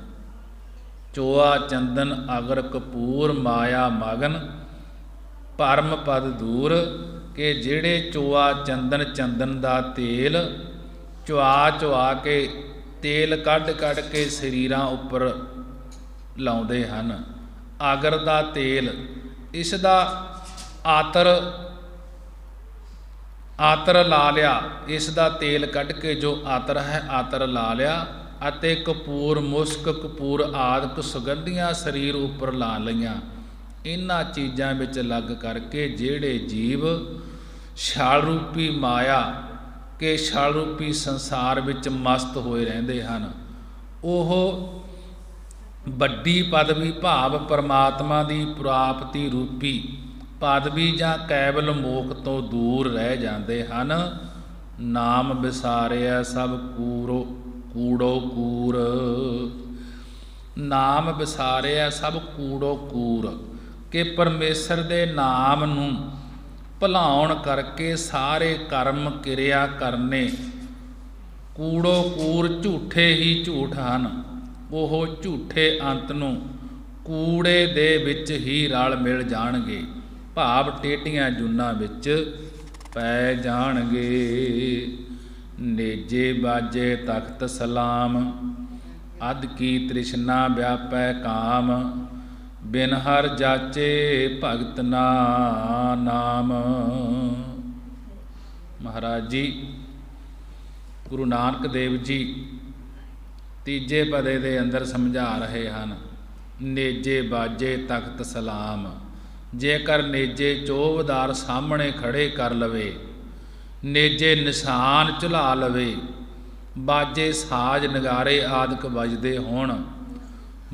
ਚੋਆ ਚੰਦਨ ਅਗਰ ਕਪੂਰ ਮਾਇਆ ਮਗਨ ਪਰਮ ਪਦ ਦੂਰ। ਕਿ ਜਿਹੜੇ ਚੋਆ ਚੰਦਨ ਦਾ ਤੇਲ ਚੁਆ ਕੇ ਤੇਲ ਕੱਢ ਕੇ ਸਰੀਰਾਂ ਉੱਪਰ ਲਾਉਂਦੇ ਹਨ। ਅਗਰ ਦਾ ਤੇਲ, ਇਸ ਦਾ ਆਤਰ ਲਾ ਲਿਆ, ਇਸ ਦਾ ਤੇਲ ਕੱਢ ਕੇ ਜੋ ਆਤਰ ਹੈ ਆਤਰ ਲਾ ਲਿਆ, ਅਤੇ ਕਪੂਰ ਮੁਸਕ ਕਪੂਰ ਆਦਿਕ ਸੁਗੰਧੀਆਂ ਸਰੀਰ ਉੱਪਰ ਲਾ ਲਈਆਂ। ਇਹਨਾਂ ਚੀਜ਼ਾਂ ਵਿੱਚ ਲੱਗ ਕਰਕੇ ਜਿਹੜੇ ਜੀਵ ਛਲ ਰੂਪੀ ਮਾਇਆ ਕਿ ਛਲ ਰੂਪੀ ਸੰਸਾਰ ਵਿੱਚ ਮਸਤ ਹੋਏ ਰਹਿੰਦੇ ਹਨ, ਉਹ ਵੱਡੀ ਪਦਵੀ ਭਾਵ ਪਰਮਾਤਮਾ ਦੀ ਪ੍ਰਾਪਤੀ ਰੂਪੀ ਪਦਵੀ ਜਾਂ ਕੇਵਲ ਮੋਖ ਤੋਂ ਦੂਰ ਰਹਿ ਜਾਂਦੇ ਹਨ। ਨਾਮ ਵਿਸਾਰਿਆ ਸਭ ਕੂੜੋ ਕੂਰ। ਨਾਮ ਵਿਸਾਰਿਆ ਸਭ ਕੂੜੋ ਕੂਰ। ਕਿ ਪਰਮੇਸ਼ਰ ਦੇ ਨਾਮ ਨੂੰ ਭੁਲਾਉਣ ਕਰਕੇ ਸਾਰੇ ਕਰਮ ਕਿਰਿਆ ਕਰਨੇ ਕੂੜੋ ਕੂਰ, ਝੂਠੇ ਹੀ ਝੂਠ ਹਨ। ਉਹ ਝੂਠੇ ਅੰਤ ਨੂੰ ਕੂੜੇ ਦੇ ਵਿੱਚ ਹੀ ਰਲ ਮਿਲ ਜਾਣਗੇ, ਭਾਵ ਟੇਢੀਆਂ ਜੂਨਾਂ ਵਿੱਚ ਪੈ ਜਾਣਗੇ। ਨੇਜੇ ਬਾਜੇ ਤਖਤ ਸਲਾਮ, ਅਧ ਕੀ ਤ੍ਰਿਸ਼ਨਾ ਵਿਆਪੈ ਕਾਮ। ਬਿਨ ਹਰ ਜਾਚੇ ਭਗਤ ਨਾ ਨਾਮ। ਮਹਾਰਾਜ ਜੀ ਗੁਰੂ ਨਾਨਕ ਦੇਵ ਜੀ ਤੀਜੇ ਪਦੇ ਦੇ ਅੰਦਰ ਸਮਝਾ ਰਹੇ ਹਨ, ਨੇਜੇ ਬਾਜੇ ਤਖਤ ਸਲਾਮ। ਜੇਕਰ ਨੇਜੇ ਚੋਬਦਾਰ ਸਾਹਮਣੇ ਖੜੇ ਕਰ ਲਵੇ, ਨੇਜੇ ਨਿਸ਼ਾਨ ਝੁਲਾ ਲਵੇ, ਬਾਜੇ ਸਾਜ ਨਗਾਰੇ ਆਦਿਕ ਵੱਜਦੇ ਹੋਣ,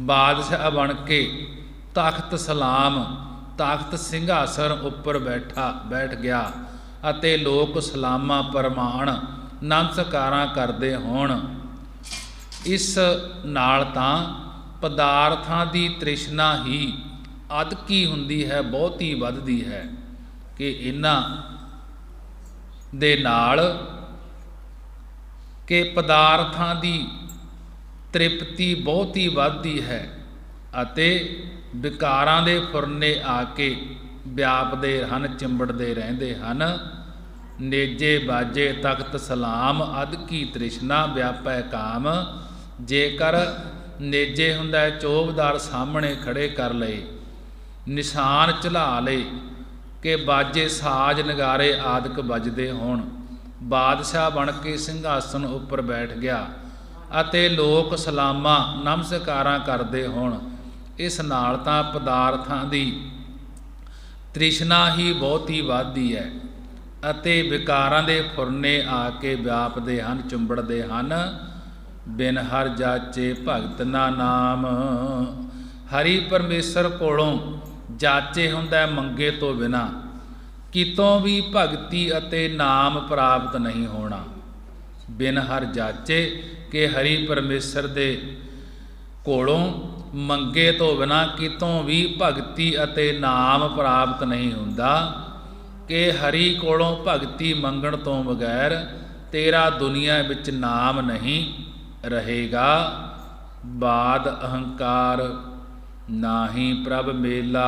ਬਾਦਸ਼ਾਹ ਬਣ ਕੇ ਤਖਤ ਸਲਾਮ ਤਖਤ ਸਿੰਘਾਸਨ ਉੱਪਰ ਬੈਠ ਗਿਆ ਅਤੇ ਲੋਕ ਸਲਾਮਾਂ ਪ੍ਰਮਾਣ ਨਮਸਕਾਰਾਂ ਕਰਦੇ ਹੋਣ, ਇਸ ਨਾਲ ਤਾਂ ਪਦਾਰਥਾਂ ਦੀ ਤ੍ਰਿਸ਼ਨਾ ਹੀ ਅਧਕੀ ਹੁੰਦੀ ਹੈ, ਬਹੁਤੀ ਵੱਧਦੀ ਹੈ। ਕਿ ਇਹਨਾਂ ਦੇ ਨਾਲ ਕਿ ਪਦਾਰਥਾਂ ਦੀ ਤ੍ਰਿਪਤੀ ਬਹੁਤੀ ਵੱਧਦੀ ਹੈ ਅਤੇ ਵਿਕਾਰਾਂ ਦੇ ਫੁਰਨੇ ਆ ਕੇ ਵਿਆਪਦੇ ਹਨ, ਚਿੰਬੜਦੇ ਰਹਿੰਦੇ ਹਨ। ਨੇਜੇ ਬਾਜੇ ਤਖਤ ਸਲਾਮ ਅਧ ਕੀ ਤ੍ਰਿਸ਼ਨਾ ਵਿਆਪੈ ਕਾਮ। ਜੇਕਰ ਨੇਜੇ ਹੁੰਦਾ ਚੋਬਦਾਰ ਸਾਹਮਣੇ ਖੜੇ ਕਰ ਲਏ, ਨਿਸ਼ਾਨ ਝੁਲਾ ਲਏ ਕਿ ਬਾਜੇ ਸਾਜ ਨਗਾਰੇ ਆਦਿਕ ਵੱਜਦੇ ਹੋਣ, ਬਾਦਸ਼ਾਹ ਬਣ ਕੇ ਸਿੰਘਾਸਨ ਉੱਪਰ ਬੈਠ ਗਿਆ ਅਤੇ ਲੋਕ ਸਲਾਮਾਂ ਨਮਸਕਾਰਾਂ ਕਰਦੇ ਹੋਣ, ਇਸ ਨਾਲ ਤਾਂ ਪਦਾਰਥਾਂ ਦੀ ਤ੍ਰਿਸ਼ਨਾ ਹੀ ਬਹੁਤੀ ਵੱਧਦੀ ਹੈ ਅਤੇ ਵਿਕਾਰਾਂ ਦੇ ਫੁਰਨੇ ਆ ਕੇ ਵਿਆਪਦੇ ਹਨ, ਚੁੰਬੜਦੇ ਹਨ। ਬਿਨ ਹਰ ਜਾਚੇ ਭਗਤ ਨਾ ਨਾਮ। ਹਰੀ ਪਰਮੇਸ਼ਰ ਕੋਲੋਂ ਜਾਚੇ ਹੁੰਦਾ ਮੰਗੇ ਤੋਂ ਬਿਨਾਂ ਕਿਤੋਂ ਵੀ ਭਗਤੀ ਅਤੇ ਨਾਮ ਪ੍ਰਾਪਤ ਨਹੀਂ ਹੋਣਾ। ਬਿਨ ਹਰ ਜਾਚੇ ਕਿ ਹਰੀ ਪਰਮੇਸ਼ਰ ਦੇ ਕੋਲੋਂ ਮੰਗੇ ਤੋਂ ਬਿਨਾਂ ਕਿਤੋਂ ਵੀ ਭਗਤੀ ਅਤੇ ਨਾਮ ਪ੍ਰਾਪਤ ਨਹੀਂ ਹੁੰਦਾ। ਕਿ ਹਰੀ ਕੋਲੋਂ ਭਗਤੀ ਮੰਗਣ ਤੋਂ ਬਗੈਰ ਤੇਰਾ ਦੁਨੀਆ ਵਿੱਚ ਨਾਮ ਨਹੀਂ ਰਹੇਗਾ। ਬਾਦ ਅਹੰਕਾਰ ਨਾਹੀ ਪ੍ਰਭ ਮੇਲਾ,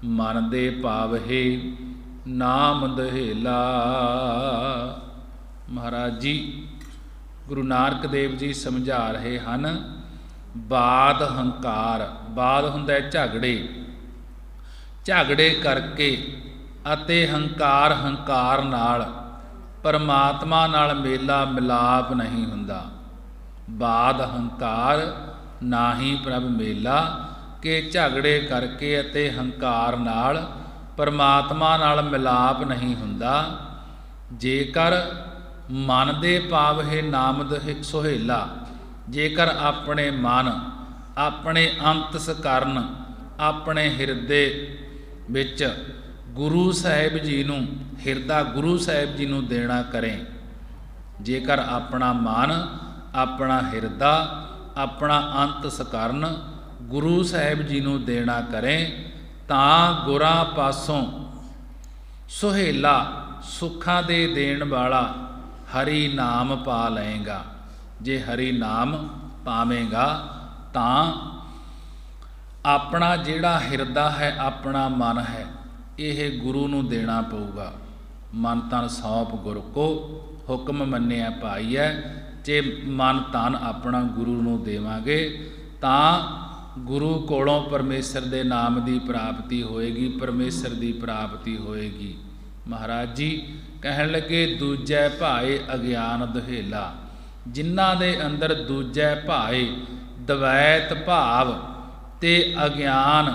ਮਨ ਦੇ ਭਾਵਹਿ ਨਾਮ ਦਹੇਲਾ। ਮਹਾਰਾਜ ਜੀ ਗੁਰੂ ਨਾਨਕ ਦੇਵ ਜੀ ਸਮਝਾ ਰਹੇ ਹਨ, ਬਾਦ ਹੰਕਾਰ। ਬਾਦ ਹੁੰਦਾ ਝਗੜੇ ਕਰਕੇ ਅਤੇ ਹੰਕਾਰ ਨਾਲ ਪਰਮਾਤਮਾ ਨਾਲ ਮੇਲਾ ਮਿਲਾਪ ਨਹੀਂ ਹੁੰਦਾ। ਬਾਦ ਹੰਕਾਰ ਨਾਹੀ ਪ੍ਰਭ ਮੇਲਾ। ਕਿ ਝਗੜੇ ਕਰਕੇ ਅਤੇ ਹੰਕਾਰ ਨਾਲ ਪਰਮਾਤਮਾ ਨਾਲ ਮਿਲਾਪ ਨਹੀਂ ਹੁੰਦਾ। ਜੇਕਰ ਮਨ ਦੇ ਭਾਵਹਿ ਨਾਮ ਸੁਹੇਲਾ। ਜੇਕਰ ਆਪਣੇ ਮਨ ਆਪਣੇ ਅੰਤਸਕਰਨ ਆਪਣੇ ਹਿਰਦੇ ਵਿੱਚ ਗੁਰੂ ਸਾਹਿਬ ਜੀ ਨੂੰ ਹਿਰਦਾ ਗੁਰੂ ਸਾਹਿਬ ਜੀ ਨੂੰ ਦੇਣਾ ਕਰੇ। ਜੇਕਰ ਆਪਣਾ ਮਨ ਆਪਣਾ ਹਿਰਦਾ ਆਪਣਾ ਅੰਤਸਕਰਨ ਗੁਰੂ ਸਾਹਿਬ ਜੀ ਨੂੰ ਦੇਣਾ ਕਰੇ ਤਾਂ ਗੁਰਾਂ ਪਾਸੋਂ ਸੁਹੇਲਾ ਸੁੱਖਾਂ ਦੇ ਦੇਣ ਵਾਲਾ ਹਰੀ ਨਾਮ ਪਾ ਲਏਗਾ। ਜੇ ਹਰੀ ਨਾਮ ਪਾਵੇਂਗਾ ਤਾਂ ਆਪਣਾ ਜਿਹੜਾ ਹਿਰਦਾ ਹੈ, ਆਪਣਾ ਮਨ ਹੈ, ਇਹ ਗੁਰੂ ਨੂੰ ਦੇਣਾ ਪਊਗਾ। ਮਨ ਤਨ ਸੌਂਪ ਗੁਰ ਕੋ, ਹੁਕਮ ਮੰਨਿਆ ਭਾਈਐ। ਜੇ ਮਨ ਤਨ ਆਪਣਾ ਗੁਰੂ ਨੂੰ ਦੇਵਾਂਗੇ ਤਾਂ ਗੁਰੂ ਕੋਲੋਂ ਪਰਮੇਸ਼ਰ ਦੇ ਨਾਮ ਦੀ ਪ੍ਰਾਪਤੀ ਹੋਏਗੀ, ਪਰਮੇਸ਼ਰ ਦੀ ਪ੍ਰਾਪਤੀ ਹੋਏਗੀ। ਮਹਾਰਾਜ ਜੀ ਕਹਿਣ ਲੱਗੇ, ਦੂਜੈ ਭਾਏ ਅਗਿਆਨ ਦੁਹੇਲਾ। ਜਿਨ੍ਹਾਂ ਦੇ ਅੰਦਰ ਦੂਜੈ ਭਾਏ ਦਵੈਤ ਭਾਵ ਤੇ ਅਗਿਆਨ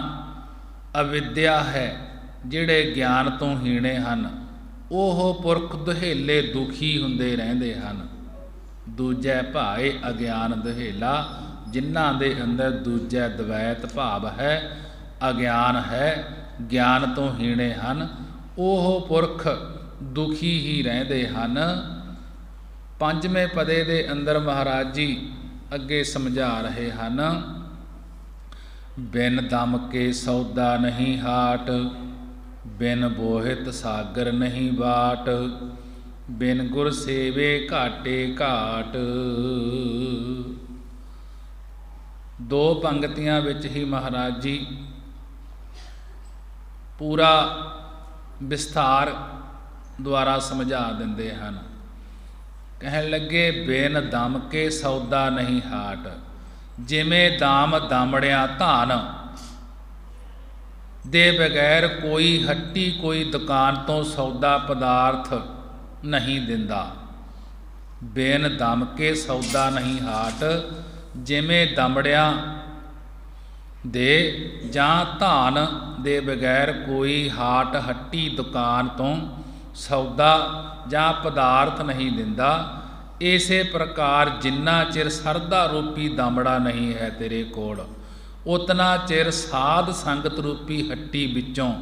ਅਵਿਦਿਆ ਹੈ, ਜਿਹੜੇ ਗਿਆਨ ਤੋਂ ਹੀਣੇ ਹਨ, ਉਹ ਪੁਰਖ ਦੁਹੇਲੇ ਦੁਖੀ ਹੁੰਦੇ ਰਹਿੰਦੇ ਹਨ। ਦੂਜੈ ਭਾਏ ਅਗਿਆਨ ਦੁਹੇਲਾ, ਜਿਨ੍ਹਾਂ ਦੇ ਅੰਦਰ ਦੂਜੈ ਦਵੈਤ ਭਾਵ ਹੈ, ਅਗਿਆਨ ਹੈ, ਗਿਆਨ ਤੋਂ ਹੀਣੇ ਹਨ, ਉਹ ਪੁਰਖ ਦੁਖੀ ਹੀ ਰਹਿੰਦੇ ਹਨ। ਪੰਜਵੇਂ ਪਦੇ ਦੇ ਅੰਦਰ ਮਹਾਰਾਜ ਜੀ ਅੱਗੇ ਸਮਝਾ ਰਹੇ ਹਨ, ਬਿਨ ਦਮ ਕੇ ਸੌਦਾ ਨਹੀਂ ਹਾਟ, ਬਿਨ ਬੋਹਿਤ ਸਾਗਰ ਨਹੀਂ ਬਾਟ, ਬਿਨ ਗੁਰ ਸੇਵੇ ਘਾਟੇ ਘਾਟ। ਦੋ ਪੰਗਤੀਆਂ ਵਿੱਚ ਹੀ ਮਹਾਰਾਜ ਜੀ ਪੂਰਾ ਵਿਸਥਾਰ ਦੁਆਰਾ ਸਮਝਾ ਦਿੰਦੇ ਹਨ। ਕਹਿਣ ਲੱਗੇ, ਬਿਨ ਦਮ ਕੇ ਸੌਦਾ ਨਹੀਂ ਹਾਟ। ਜਿਵੇਂ ਦਾਮ ਦਾਮੜਿਆਂ ਧਾਨ ਦੇ ਬਗੈਰ ਕੋਈ ਹੱਟੀ, ਕੋਈ ਦੁਕਾਨ ਤੋਂ ਸੌਦਾ ਪਦਾਰਥ ਨਹੀਂ ਦਿੰਦਾ। ਬਿਨ ਦਮ ਕੇ ਸੌਦਾ ਨਹੀਂ ਹਾਟ, ਜਿਵੇਂ ਦਮੜਿਆਂ ਦੇ ਜਾਂ ਧਾਨ ਦੇ ਬਗੈਰ ਕੋਈ ਹਾਟ, ਹੱਟੀ, ਦੁਕਾਨ ਤੋਂ ਸੌਦਾ ਜਾਂ ਪਦਾਰਥ ਨਹੀਂ ਦਿੰਦਾ। ਇਸੇ ਪ੍ਰਕਾਰ ਜਿੰਨਾ ਚਿਰ ਸਰਦਾ ਰੂਪੀ ਦਮੜਾ ਨਹੀਂ ਹੈ ਤੇਰੇ ਕੋਲ, ਉਤਨਾ ਚਿਰ ਸਾਧ ਸੰਗਤ ਰੂਪੀ ਹੱਟੀ ਵਿੱਚੋਂ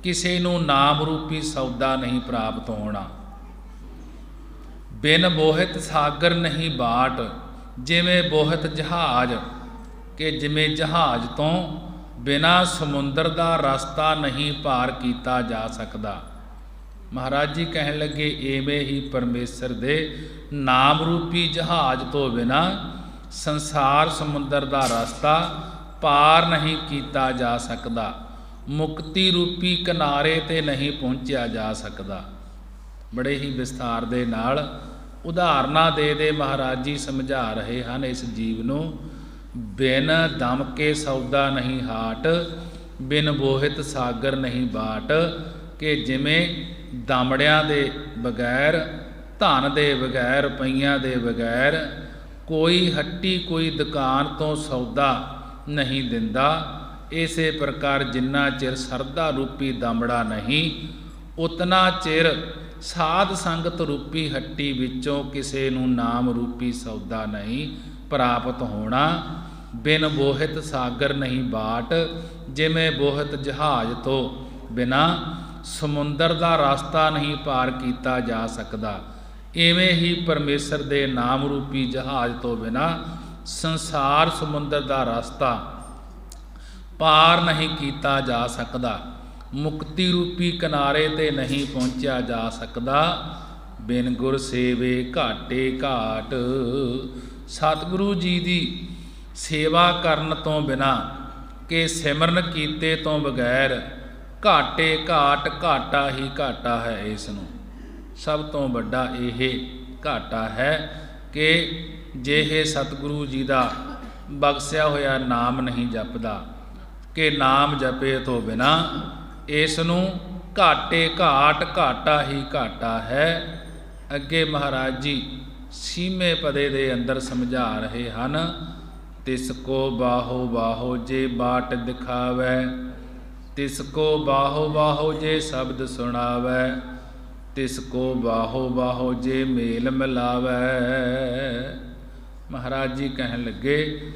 ਕਿਸੇ ਨੂੰ ਨਾਮ ਰੂਪੀ ਸੌਦਾ ਨਹੀਂ ਪ੍ਰਾਪਤ ਹੋਣਾ। ਬਿਨ ਬੋਹਿਤ ਸਾਗਰ ਨਹੀਂ ਬਾਟ। ਜਿਵੇਂ ਬੋਹਿਤ ਜਹਾਜ਼, ਕਿ ਜਿਵੇਂ ਜਹਾਜ਼ ਤੋਂ ਬਿਨਾਂ ਸਮੁੰਦਰ ਦਾ ਰਸਤਾ ਨਹੀਂ ਪਾਰ ਕੀਤਾ ਜਾ ਸਕਦਾ। ਮਹਾਰਾਜ ਜੀ ਕਹਿਣ ਲੱਗੇ, ਐਵੇਂ ਹੀ ਪਰਮੇਸ਼ਰ ਦੇ ਨਾਮ ਰੂਪੀ ਜਹਾਜ਼ ਤੋਂ ਬਿਨਾਂ ਸੰਸਾਰ ਸਮੁੰਦਰ ਦਾ ਰਸਤਾ ਪਾਰ ਨਹੀਂ ਕੀਤਾ ਜਾ ਸਕਦਾ। ਮੁਕਤੀ ਰੂਪੀ ਕਿਨਾਰੇ 'ਤੇ ਨਹੀਂ ਪਹੁੰਚਿਆ ਜਾ ਸਕਦਾ। ਬੜੇ ਹੀ ਵਿਸਥਾਰ ਦੇ ਨਾਲ ਉਦਾਹਰਨਾਂ ਦੇ ਮਹਾਰਾਜ ਜੀ ਸਮਝਾ ਰਹੇ ਹਨ ਇਸ ਜੀਵ ਨੂੰ। ਬਿਨ ਦਮ ਕੇ ਸੌਦਾ ਨਹੀਂ ਹਾਟ, ਬਿਨ ਬੋਹਿਤ ਸਾਗਰ ਨਹੀਂ ਬਾਟ। ਕਿ ਜਿਵੇਂ ਦਮੜਿਆਂ ਦੇ ਬਗੈਰ, ਧਨ ਦੇ ਬਗੈਰ, ਰੁਪਈਆਂ ਦੇ ਬਗੈਰ ਕੋਈ ਹੱਟੀ, ਕੋਈ ਦੁਕਾਨ ਤੋਂ ਸੌਦਾ ਨਹੀਂ ਦਿੰਦਾ, ਇਸੇ ਪ੍ਰਕਾਰ ਜਿੰਨਾ ਚਿਰ ਸਰਦਾ ਰੂਪੀ ਦਮੜਾ ਨਹੀਂ, ਉਤਨਾ ਚਿਰ ਸਾਧ ਸੰਗਤ ਰੂਪੀ ਹੱਟੀ ਵਿੱਚੋਂ ਕਿਸੇ ਨੂੰ ਨਾਮ ਰੂਪੀ ਸੌਦਾ ਨਹੀਂ ਪ੍ਰਾਪਤ ਹੋਣਾ। ਬਿਨ ਬੋਹਿਤ ਸਾਗਰ ਨਹੀਂ ਬਾਟ। ਜਿਵੇਂ ਬੋਹਿਤ ਜਹਾਜ਼ ਤੋਂ ਬਿਨਾਂ ਸਮੁੰਦਰ ਦਾ ਰਸਤਾ ਨਹੀਂ ਪਾਰ ਕੀਤਾ ਜਾ ਸਕਦਾ, ਇਵੇਂ ਹੀ ਪਰਮੇਸ਼ਰ ਦੇ ਨਾਮ ਰੂਪੀ ਜਹਾਜ਼ ਤੋਂ ਬਿਨਾਂ ਸੰਸਾਰ ਸਮੁੰਦਰ ਦਾ ਰਸਤਾ ਪਾਰ ਨਹੀਂ ਕੀਤਾ ਜਾ ਸਕਦਾ। ਮੁਕਤੀ ਰੂਪੀ ਕਿਨਾਰੇ 'ਤੇ ਨਹੀਂ ਪਹੁੰਚਿਆ ਜਾ ਸਕਦਾ। ਬਿਨ ਗੁਰ ਸੇਵੇ ਘਾਟੇ ਘਾਟ। ਸਤਿਗੁਰੂ ਜੀ ਦੀ ਸੇਵਾ ਕਰਨ ਤੋਂ ਬਿਨਾਂ, ਕਿ ਸਿਮਰਨ ਕੀਤੇ ਤੋਂ ਬਗੈਰ ਘਾਟੇ ਘਾਟ, ਘਾਟਾ ਹੀ ਘਾਟਾ ਹੈ। ਇਸ ਨੂੰ ਸਭ ਤੋਂ ਵੱਡਾ ਇਹ ਘਾਟਾ ਹੈ ਕਿ ਜੇ ਇਹ ਸਤਿਗੁਰੂ ਜੀ ਦਾ ਬਖਸ਼ਿਆ ਹੋਇਆ ਨਾਮ ਨਹੀਂ ਜਪਦਾ, ਕਿ ਨਾਮ ਜਪੇ ਤੋਂ ਬਿਨਾਂ ਇਸ ਨੂੰ ਘਾਟੇ ਘਾਟ, ਘਾਟਾ ਹੀ ਘਾਟਾ ਹੈ। ਅੱਗੇ ਮਹਾਰਾਜ ਜੀ ਸੀਮੇ ਪਦੇ ਦੇ ਅੰਦਰ ਸਮਝਾ ਰਹੇ ਹਨ, ਤਿਸ ਕੋ ਬਾਹੋ ਬਾਹੋ ਜੇ ਬਾਟ ਦਿਖਾਵੈ, ਤਿਸ ਕੋ ਬਾਹੋ ਬਾਹੋ ਜੇ ਸ਼ਬਦ ਸੁਣਾਵੈ, ਤਿਸ ਕੋ ਬਾਹੋ ਬਾਹੋ ਜੇ ਮੇਲ ਮਿਲਾਵੈ। ਮਹਾਰਾਜ ਜੀ ਕਹਿਣ ਲੱਗੇ,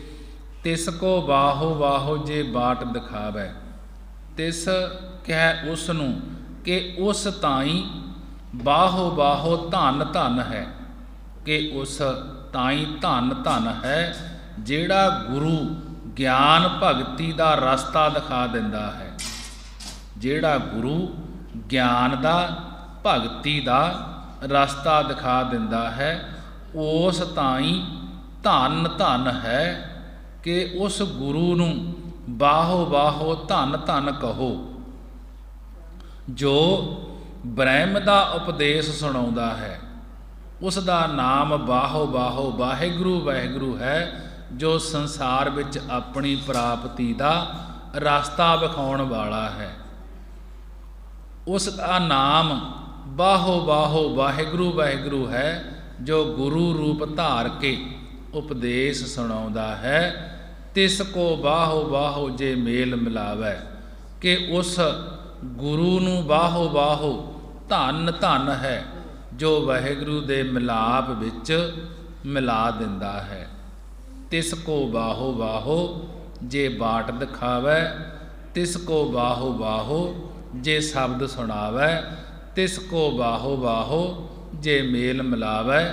ਤਿਸ ਕੋ ਬਾਹੋ ਬਾਹੋ ਜੇ ਬਾਟ ਦਿਖਾਵੈ। ਤਿਸ ਕਹਿ ਉਸ ਨੂੰ, ਕਿ ਉਸ ਤਾਈਂ ਬਾਹੋ ਬਾਹੋ ਧਨ ਧਨ ਹੈ, ਕਿ ਉਸ ਤਾਈਂ ਧਨ ਧਨ ਹੈ ਜਿਹੜਾ ਗੁਰੂ ਗਿਆਨ ਭਗਤੀ ਦਾ ਰਸਤਾ ਦਿਖਾ ਦਿੰਦਾ ਹੈ। ਜਿਹੜਾ ਗੁਰੂ ਗਿਆਨ ਦਾ, ਭਗਤੀ ਦਾ ਰਸਤਾ ਦਿਖਾ ਦਿੰਦਾ ਹੈ, ਉਸ ਤਾਈਂ ਧਨ ਧਨ ਹੈ, ਕਿ ਉਸ ਗੁਰੂ ਨੂੰ ਬਾਹੋ ਬਾਹੋ ਧੰਨ ਧੰਨ ਕਹੋ। ਜੋ ਬ੍ਰਹਮ ਦਾ ਉਪਦੇਸ਼ ਸੁਣਾਉਂਦਾ ਹੈ ਉਸ ਦਾ ਨਾਮ ਬਾਹੋ ਬਾਹੋ ਵਾਹਿਗੁਰੂ ਵਾਹਿਗੁਰੂ ਹੈ, ਜੋ ਸੰਸਾਰ ਵਿੱਚ ਆਪਣੀ ਪ੍ਰਾਪਤੀ ਦਾ ਰਸਤਾ ਵਿਖਾਉਣ ਵਾਲਾ ਹੈ। ਉਸ ਦਾ ਨਾਮ ਬਾਹੋ ਬਾਹੋ ਵਾਹਿਗੁਰੂ ਵਾਹਿਗੁਰੂ ਹੈ, ਜੋ ਗੁਰੂ ਰੂਪ ਧਾਰ ਕੇ ਉਪਦੇਸ਼ ਸੁਣਾਉਂਦਾ ਹੈ। ਤਿਸ ਕੋ ਬਾਹੋ ਬਾਹੋ ਜੇ ਮੇਲ ਮਿਲਾਵੈ, ਕਿ ਉਸ ਗੁਰੂ ਨੂੰ ਬਾਹੋ ਬਾਹੋ ਧੰਨ ਧੰਨ ਹੈ, ਜੋ ਵਾਹਿਗੁਰੂ ਦੇ ਮਿਲਾਪ ਵਿੱਚ ਮਿਲਾ ਦਿੰਦਾ ਹੈ। ਤਿਸ ਕੋ ਬਾਹੋ ਬਾਹੋ ਜੇ ਬਾਟ ਦਿਖਾਵੈ, ਤਿਸ ਕੋ ਬਾਹੋ ਬਾਹੋ ਜੇ ਸ਼ਬਦ ਸੁਣਾਵੈ, ਤਿਸ ਕੋ ਬਾਹੋ ਬਾਹੋ ਜੇ ਮੇਲ ਮਿਲਾਵੈ।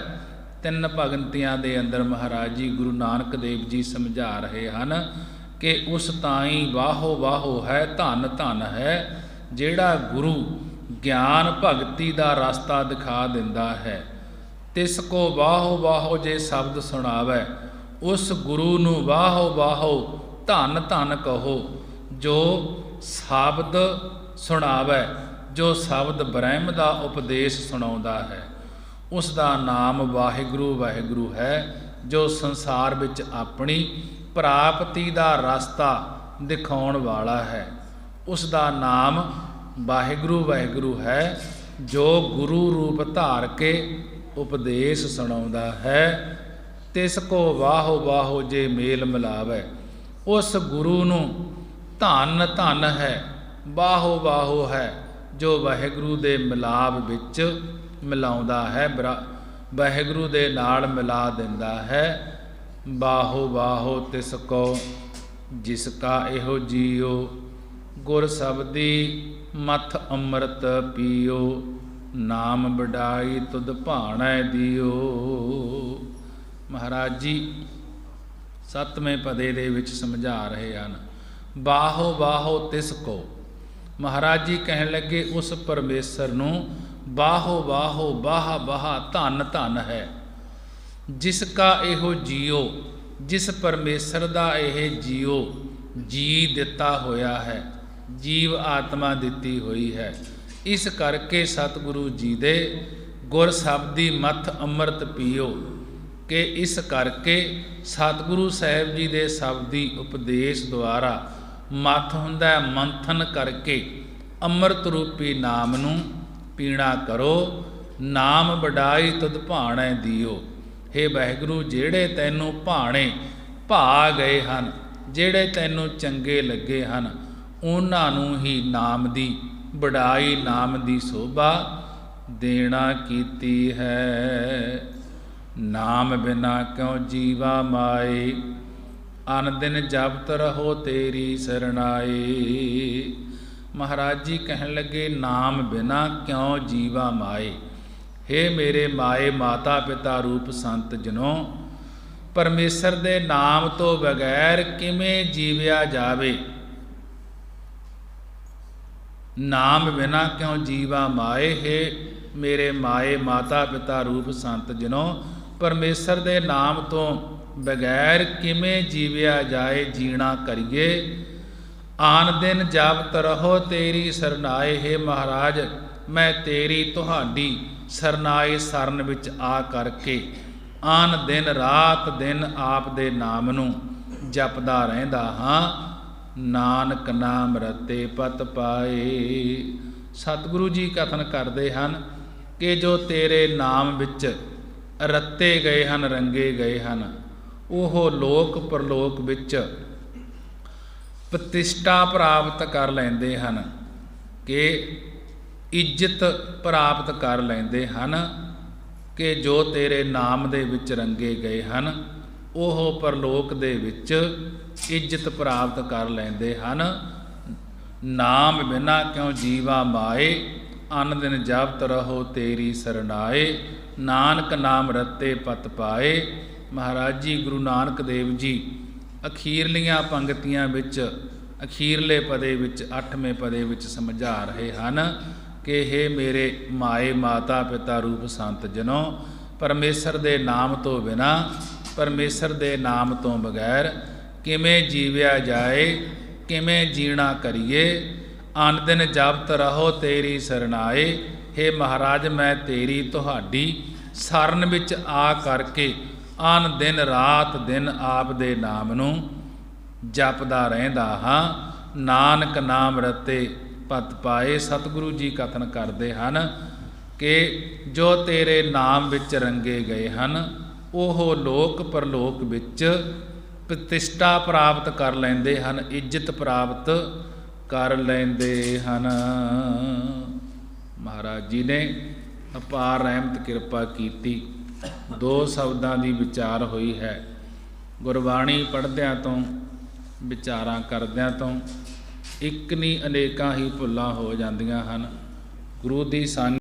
ਤਿੰਨ ਭਗਤੀਆਂ ਦੇ ਅੰਦਰ ਮਹਾਰਾਜ ਜੀ ਗੁਰੂ ਨਾਨਕ ਦੇਵ ਜੀ ਸਮਝਾ ਰਹੇ ਹਨ ਕਿ ਉਸ ਤਾਈਂ ਬਾਹੋ ਬਾਹੋ ਹੈ, ਧੰਨ ਧੰਨ ਹੈ, ਜਿਹੜਾ ਗੁਰੂ ਗਿਆਨ ਭਗਤੀ ਦਾ ਰਸਤਾ ਦਿਖਾ ਦਿੰਦਾ ਹੈ। ਤਿਸ ਕੋ ਬਾਹੋ ਬਾਹੋ ਜੇ ਸ਼ਬਦ ਸੁਣਾਵੈ, ਉਸ ਗੁਰੂ ਨੂੰ ਬਾਹੋ ਬਾਹੋ ਧੰਨ ਧੰਨ ਕਹੋ, ਜੋ ਸ਼ਬਦ ਸੁਣਾਵੈ, ਜੋ ਸ਼ਬਦ ਬ੍ਰਹਮ ਦਾ ਉਪਦੇਸ਼ ਸੁਣਾਉਂਦਾ ਹੈ। ਉਸ ਦਾ ਨਾਮ ਵਾਹਿਗੁਰੂ ਵਾਹਿਗੁਰੂ ਹੈ, ਜੋ ਸੰਸਾਰ ਵਿੱਚ ਆਪਣੀ ਪ੍ਰਾਪਤੀ ਦਾ ਰਸਤਾ ਦਿਖਾਉਣ ਵਾਲਾ ਹੈ। ਉਸ ਦਾ ਨਾਮ ਵਾਹਿਗੁਰੂ ਵਾਹਿਗੁਰੂ ਹੈ, ਜੋ ਗੁਰੂ ਰੂਪ ਧਾਰ ਕੇ ਉਪਦੇਸ਼ ਸੁਣਾਉਂਦਾ ਹੈ। ਤਿਸ ਕੋ ਬਾਹੋ ਬਾਹੋ ਜੇ ਮੇਲ ਮਿਲਾਵੈ, ਉਸ ਗੁਰੂ ਨੂੰ ਧੰਨ ਧੰਨ ਹੈ, ਬਾਹੋ ਬਾਹੋ ਹੈ, ਜੋ ਵਾਹਿਗੁਰੂ ਦੇ ਮਿਲਾਪ ਵਿੱਚ ਮਿਲਾਉਂਦਾ ਹੈ, ਵਾਹਿਗੁਰੂ ਦੇ ਨਾਲ ਮਿਲਾ ਦਿੰਦਾ ਹੈ। ਬਾਹੋ ਬਾਹੋ ਤਿਸ ਕੋ ਜਿਸ ਕਾ ਇਹੋ ਜੀਓ, ਗੁਰ ਸ਼ਬਦੀ ਮਥ ਅੰਮ੍ਰਿਤ ਪੀਓ, ਨਾਮ ਵਡਾਈ ਤੁਧ ਭਾਣੈ ਦਿਓ। ਮਹਾਰਾਜ ਜੀ 7ਵੇਂ ਪਦੇ ਦੇ ਵਿੱਚ ਸਮਝਾ ਰਹੇ ਹਨ, ਬਾਹੋ ਬਾਹੋ ਤਿਸ ਕੋ। ਮਹਾਰਾਜ ਜੀ ਕਹਿਣ ਲੱਗੇ ਉਸ ਪਰਮੇਸ਼ਰ ਨੂੰ ਬਾਹੋ ਬਾਹੋ ਬਾਹ ਬਾਹ ਧੰਨ ਧੰਨ ਹੈ, ਜਿਸ ਕਾ ਇਹੋ ਜੀਓ, ਜਿਸ ਪਰਮੇਸ਼ਰ ਦਾ ਇਹ ਜੀਓ ਜੀ ਦਿੱਤਾ ਹੋਇਆ ਹੈ, ਜੀਵ ਆਤਮਾ ਦਿੱਤੀ ਹੋਈ ਹੈ। ਇਸ ਕਰਕੇ ਸਤਿਗੁਰੂ ਜੀ ਦੇ ਗੁਰ ਸ਼ਬਦੀ ਮਥ ਅੰਮ੍ਰਿਤ ਪੀਓ, ਕਿ ਇਸ ਕਰਕੇ ਸਤਿਗੁਰੂ ਸਾਹਿਬ ਜੀ ਦੇ ਸ਼ਬਦੀ ਉਪਦੇਸ਼ ਦੁਆਰਾ ਮੱਥ ਹੁੰਦਾ, ਮੰਥਨ ਕਰਕੇ ਅੰਮ੍ਰਿਤ ਰੂਪੀ ਨਾਮ ਨੂੰ ਪੀਣਾ ਕਰੋ। ਨਾਮ ਵਡਾਈ ਤੁਧ ਭਾਣੈ ਦਿਓ। ਹੇ ਵਾਹਿਗੁਰੂ, ਜਿਹੜੇ ਤੈਨੂੰ ਭਾਣੇ ਭਾ ਗਏ ਹਨ, ਜਿਹੜੇ ਤੈਨੂੰ ਚੰਗੇ ਲੱਗੇ ਹਨ, ਉਹਨਾਂ ਨੂੰ ਹੀ ਨਾਮ ਦੀ ਵਡਾਈ, ਨਾਮ ਦੀ ਸੋਭਾ ਦੇਣਾ ਕੀਤੀ ਹੈ। ਨਾਮ ਬਿਨਾ ਕਿਉ ਜੀਵਾ ਮਾਏ, ਅਨ ਦਿਨ ਜਪਤ ਰਹੋ ਤੇਰੀ ਸਰਣਾਏ। ਮਹਾਰਾਜ ਜੀ ਕਹਿਣ ਲੱਗੇ, ਨਾਮ ਬਿਨਾ ਕਿਉਂ ਜੀਵਾ ਮਾਏ। ਹੇ ਮੇਰੇ ਮਾਏ ਮਾਤਾ ਪਿਤਾ ਰੂਪ ਸੰਤ ਜਨੋ, ਪਰਮੇਸ਼ਰ ਦੇ ਨਾਮ ਤੋਂ ਬਗੈਰ ਕਿਵੇਂ ਜੀਵਿਆ ਜਾਵੇ। ਨਾਮ ਬਿਨਾ ਕਿਉਂ ਜੀਵਾ ਮਾਏ। ਹੇ ਮੇਰੇ ਮਾਏ ਮਾਤਾ ਪਿਤਾ ਰੂਪ ਸੰਤ ਜਨੋ, ਪਰਮੇਸ਼ਰ ਦੇ ਨਾਮ ਤੋਂ ਬਗੈਰ ਕਿਵੇਂ ਜੀਵਿਆ ਜਾਏ, ਜੀਣਾ ਕਰੀਏ। ਆਨ ਦਿਨ ਜਪਤ ਰਹੋ ਤੇਰੀ ਸਰਨਾਏ। ਹੇ ਮਹਾਰਾਜ, ਮੈਂ ਤੇਰੀ ਤੁਹਾਡੀ ਸਰਨਾਏ ਸਰਨ ਵਿੱਚ ਆ ਕਰਕੇ ਆਨ ਦਿਨ ਰਾਤ ਦਿਨ ਆਪ ਦੇ ਨਾਮ ਨੂੰ ਜਪਦਾ ਰਹਿੰਦਾ ਹਾਂ। ਨਾਨਕ ਨਾਮ ਰਤੇ ਪਤ ਪਾਏ। ਸਤਿਗੁਰੂ ਜੀ ਕਥਨ ਕਰਦੇ ਹਨ ਕਿ ਜੋ ਤੇਰੇ ਨਾਮ ਵਿੱਚ ਰੱਤੇ ਗਏ ਹਨ, ਰੰਗੇ ਗਏ ਹਨ, ਉਹ ਲੋਕ ਪਰਲੋਕ ਵਿੱਚ ਪ੍ਰਤਿਸ਼ਠਾ ਪ੍ਰਾਪਤ ਕਰ ਲੈਂਦੇ ਹਨ, ਕਿ ਇੱਜ਼ਤ ਪ੍ਰਾਪਤ ਕਰ ਲੈਂਦੇ ਹਨ, ਕਿ ਜੋ ਤੇਰੇ ਨਾਮ ਦੇ ਵਿੱਚ ਰੰਗੇ ਗਏ ਹਨ, ਉਹ ਪਰਲੋਕ ਦੇ ਵਿੱਚ ਇੱਜ਼ਤ ਪ੍ਰਾਪਤ ਕਰ ਲੈਂਦੇ ਹਨ। ਨਾਮ ਬਿਨਾ ਕਿਉ ਜੀਵਾ ਮਾਏ, ਅਨ ਦਿਨ ਜਪਤ ਰਹੋ ਤੇਰੀ ਸਰਨਾਏ। ਨਾਨਕ ਨਾਮ ਰਤੇ ਪਤ ਪਾਏ। ਮਹਾਰਾਜ ਜੀ ਗੁਰੂ ਨਾਨਕ ਦੇਵ ਜੀ ਅਖੀਰਲੀਆਂ ਪੰਗਤੀਆਂ ਵਿੱਚ, ਅਖੀਰਲੇ ਪਦੇ ਵਿੱਚ, 8ਵੇਂ ਪਦੇ ਵਿੱਚ ਸਮਝਾ ਰਹੇ ਹਨ ਕਿ ਹੇ ਮੇਰੇ ਮਾਏ ਮਾਤਾ ਪਿਤਾ ਰੂਪ ਸੰਤ ਜਨੋ, ਪਰਮੇਸ਼ਰ ਦੇ ਨਾਮ ਤੋਂ ਬਿਨਾਂ, ਪਰਮੇਸ਼ਰ ਦੇ ਨਾਮ ਤੋਂ ਬਗੈਰ ਕਿਵੇਂ ਜੀਵਿਆ ਜਾਏ। ਕਿਵੇਂ ਜੀਣਾ ਕਰੀਏ। ਅਨ ਦਿਨ ਜਪਤ ਰਹੋ ਤੇਰੀ ਸਰਨਾਏ। ਹੇ ਮਹਾਰਾਜ ਮੈਂ ਤੇਰੀ ਤੁਹਾਡੀ ਸਰਨ ਵਿੱਚ ਆ ਕਰਕੇ ਅਨ ਦਿਨ ਰਾਤ ਦਿਨ ਆਪ ਦੇ ਨਾਮ ਨੂੰ ਜਪਦਾ ਰਹਿੰਦਾ ਹਾਂ। ਨਾਨਕ ਨਾਮ ਰਤੇ ਪਤ ਪਾਏ। ਸਤਿਗੁਰੂ ਜੀ ਕਥਨ ਕਰਦੇ ਹਨ ਕਿ ਜੋ ਤੇਰੇ ਨਾਮ ਵਿੱਚ ਰੰਗੇ ਗਏ ਹਨ ਉਹ ਲੋਕ ਪਰਲੋਕ ਵਿੱਚ ਪ੍ਰਤਿਸ਼ਠਾ ਪ੍ਰਾਪਤ ਕਰ ਲੈਂਦੇ ਹਨ, ਇੱਜ਼ਤ ਪ੍ਰਾਪਤ ਕਰ ਲੈਂਦੇ ਹਨ। ਮਹਾਰਾਜ ਜੀ ਨੇ ਅਪਾਰ ਰਹਿਮਤ ਕਿਰਪਾ ਕੀਤੀ। 2 ਸ਼ਬਦਾਂ ਦੀ ਵਿਚਾਰ ਹੋਈ ਹੈ। ਗੁਰਬਾਣੀ ਪੜ੍ਹਦਿਆਂ ਤੋਂ ਵਿਚਾਰਾਂ ਕਰਦਿਆਂ ਤੋਂ ਇੱਕ ਨਹੀਂ ਅਨੇਕਾਂ ਹੀ ਭੁੱਲਾਂ ਹੋ ਜਾਂਦੀਆਂ ਹਨ। ਗੁਰੂ ਦੀ ਸੰਗ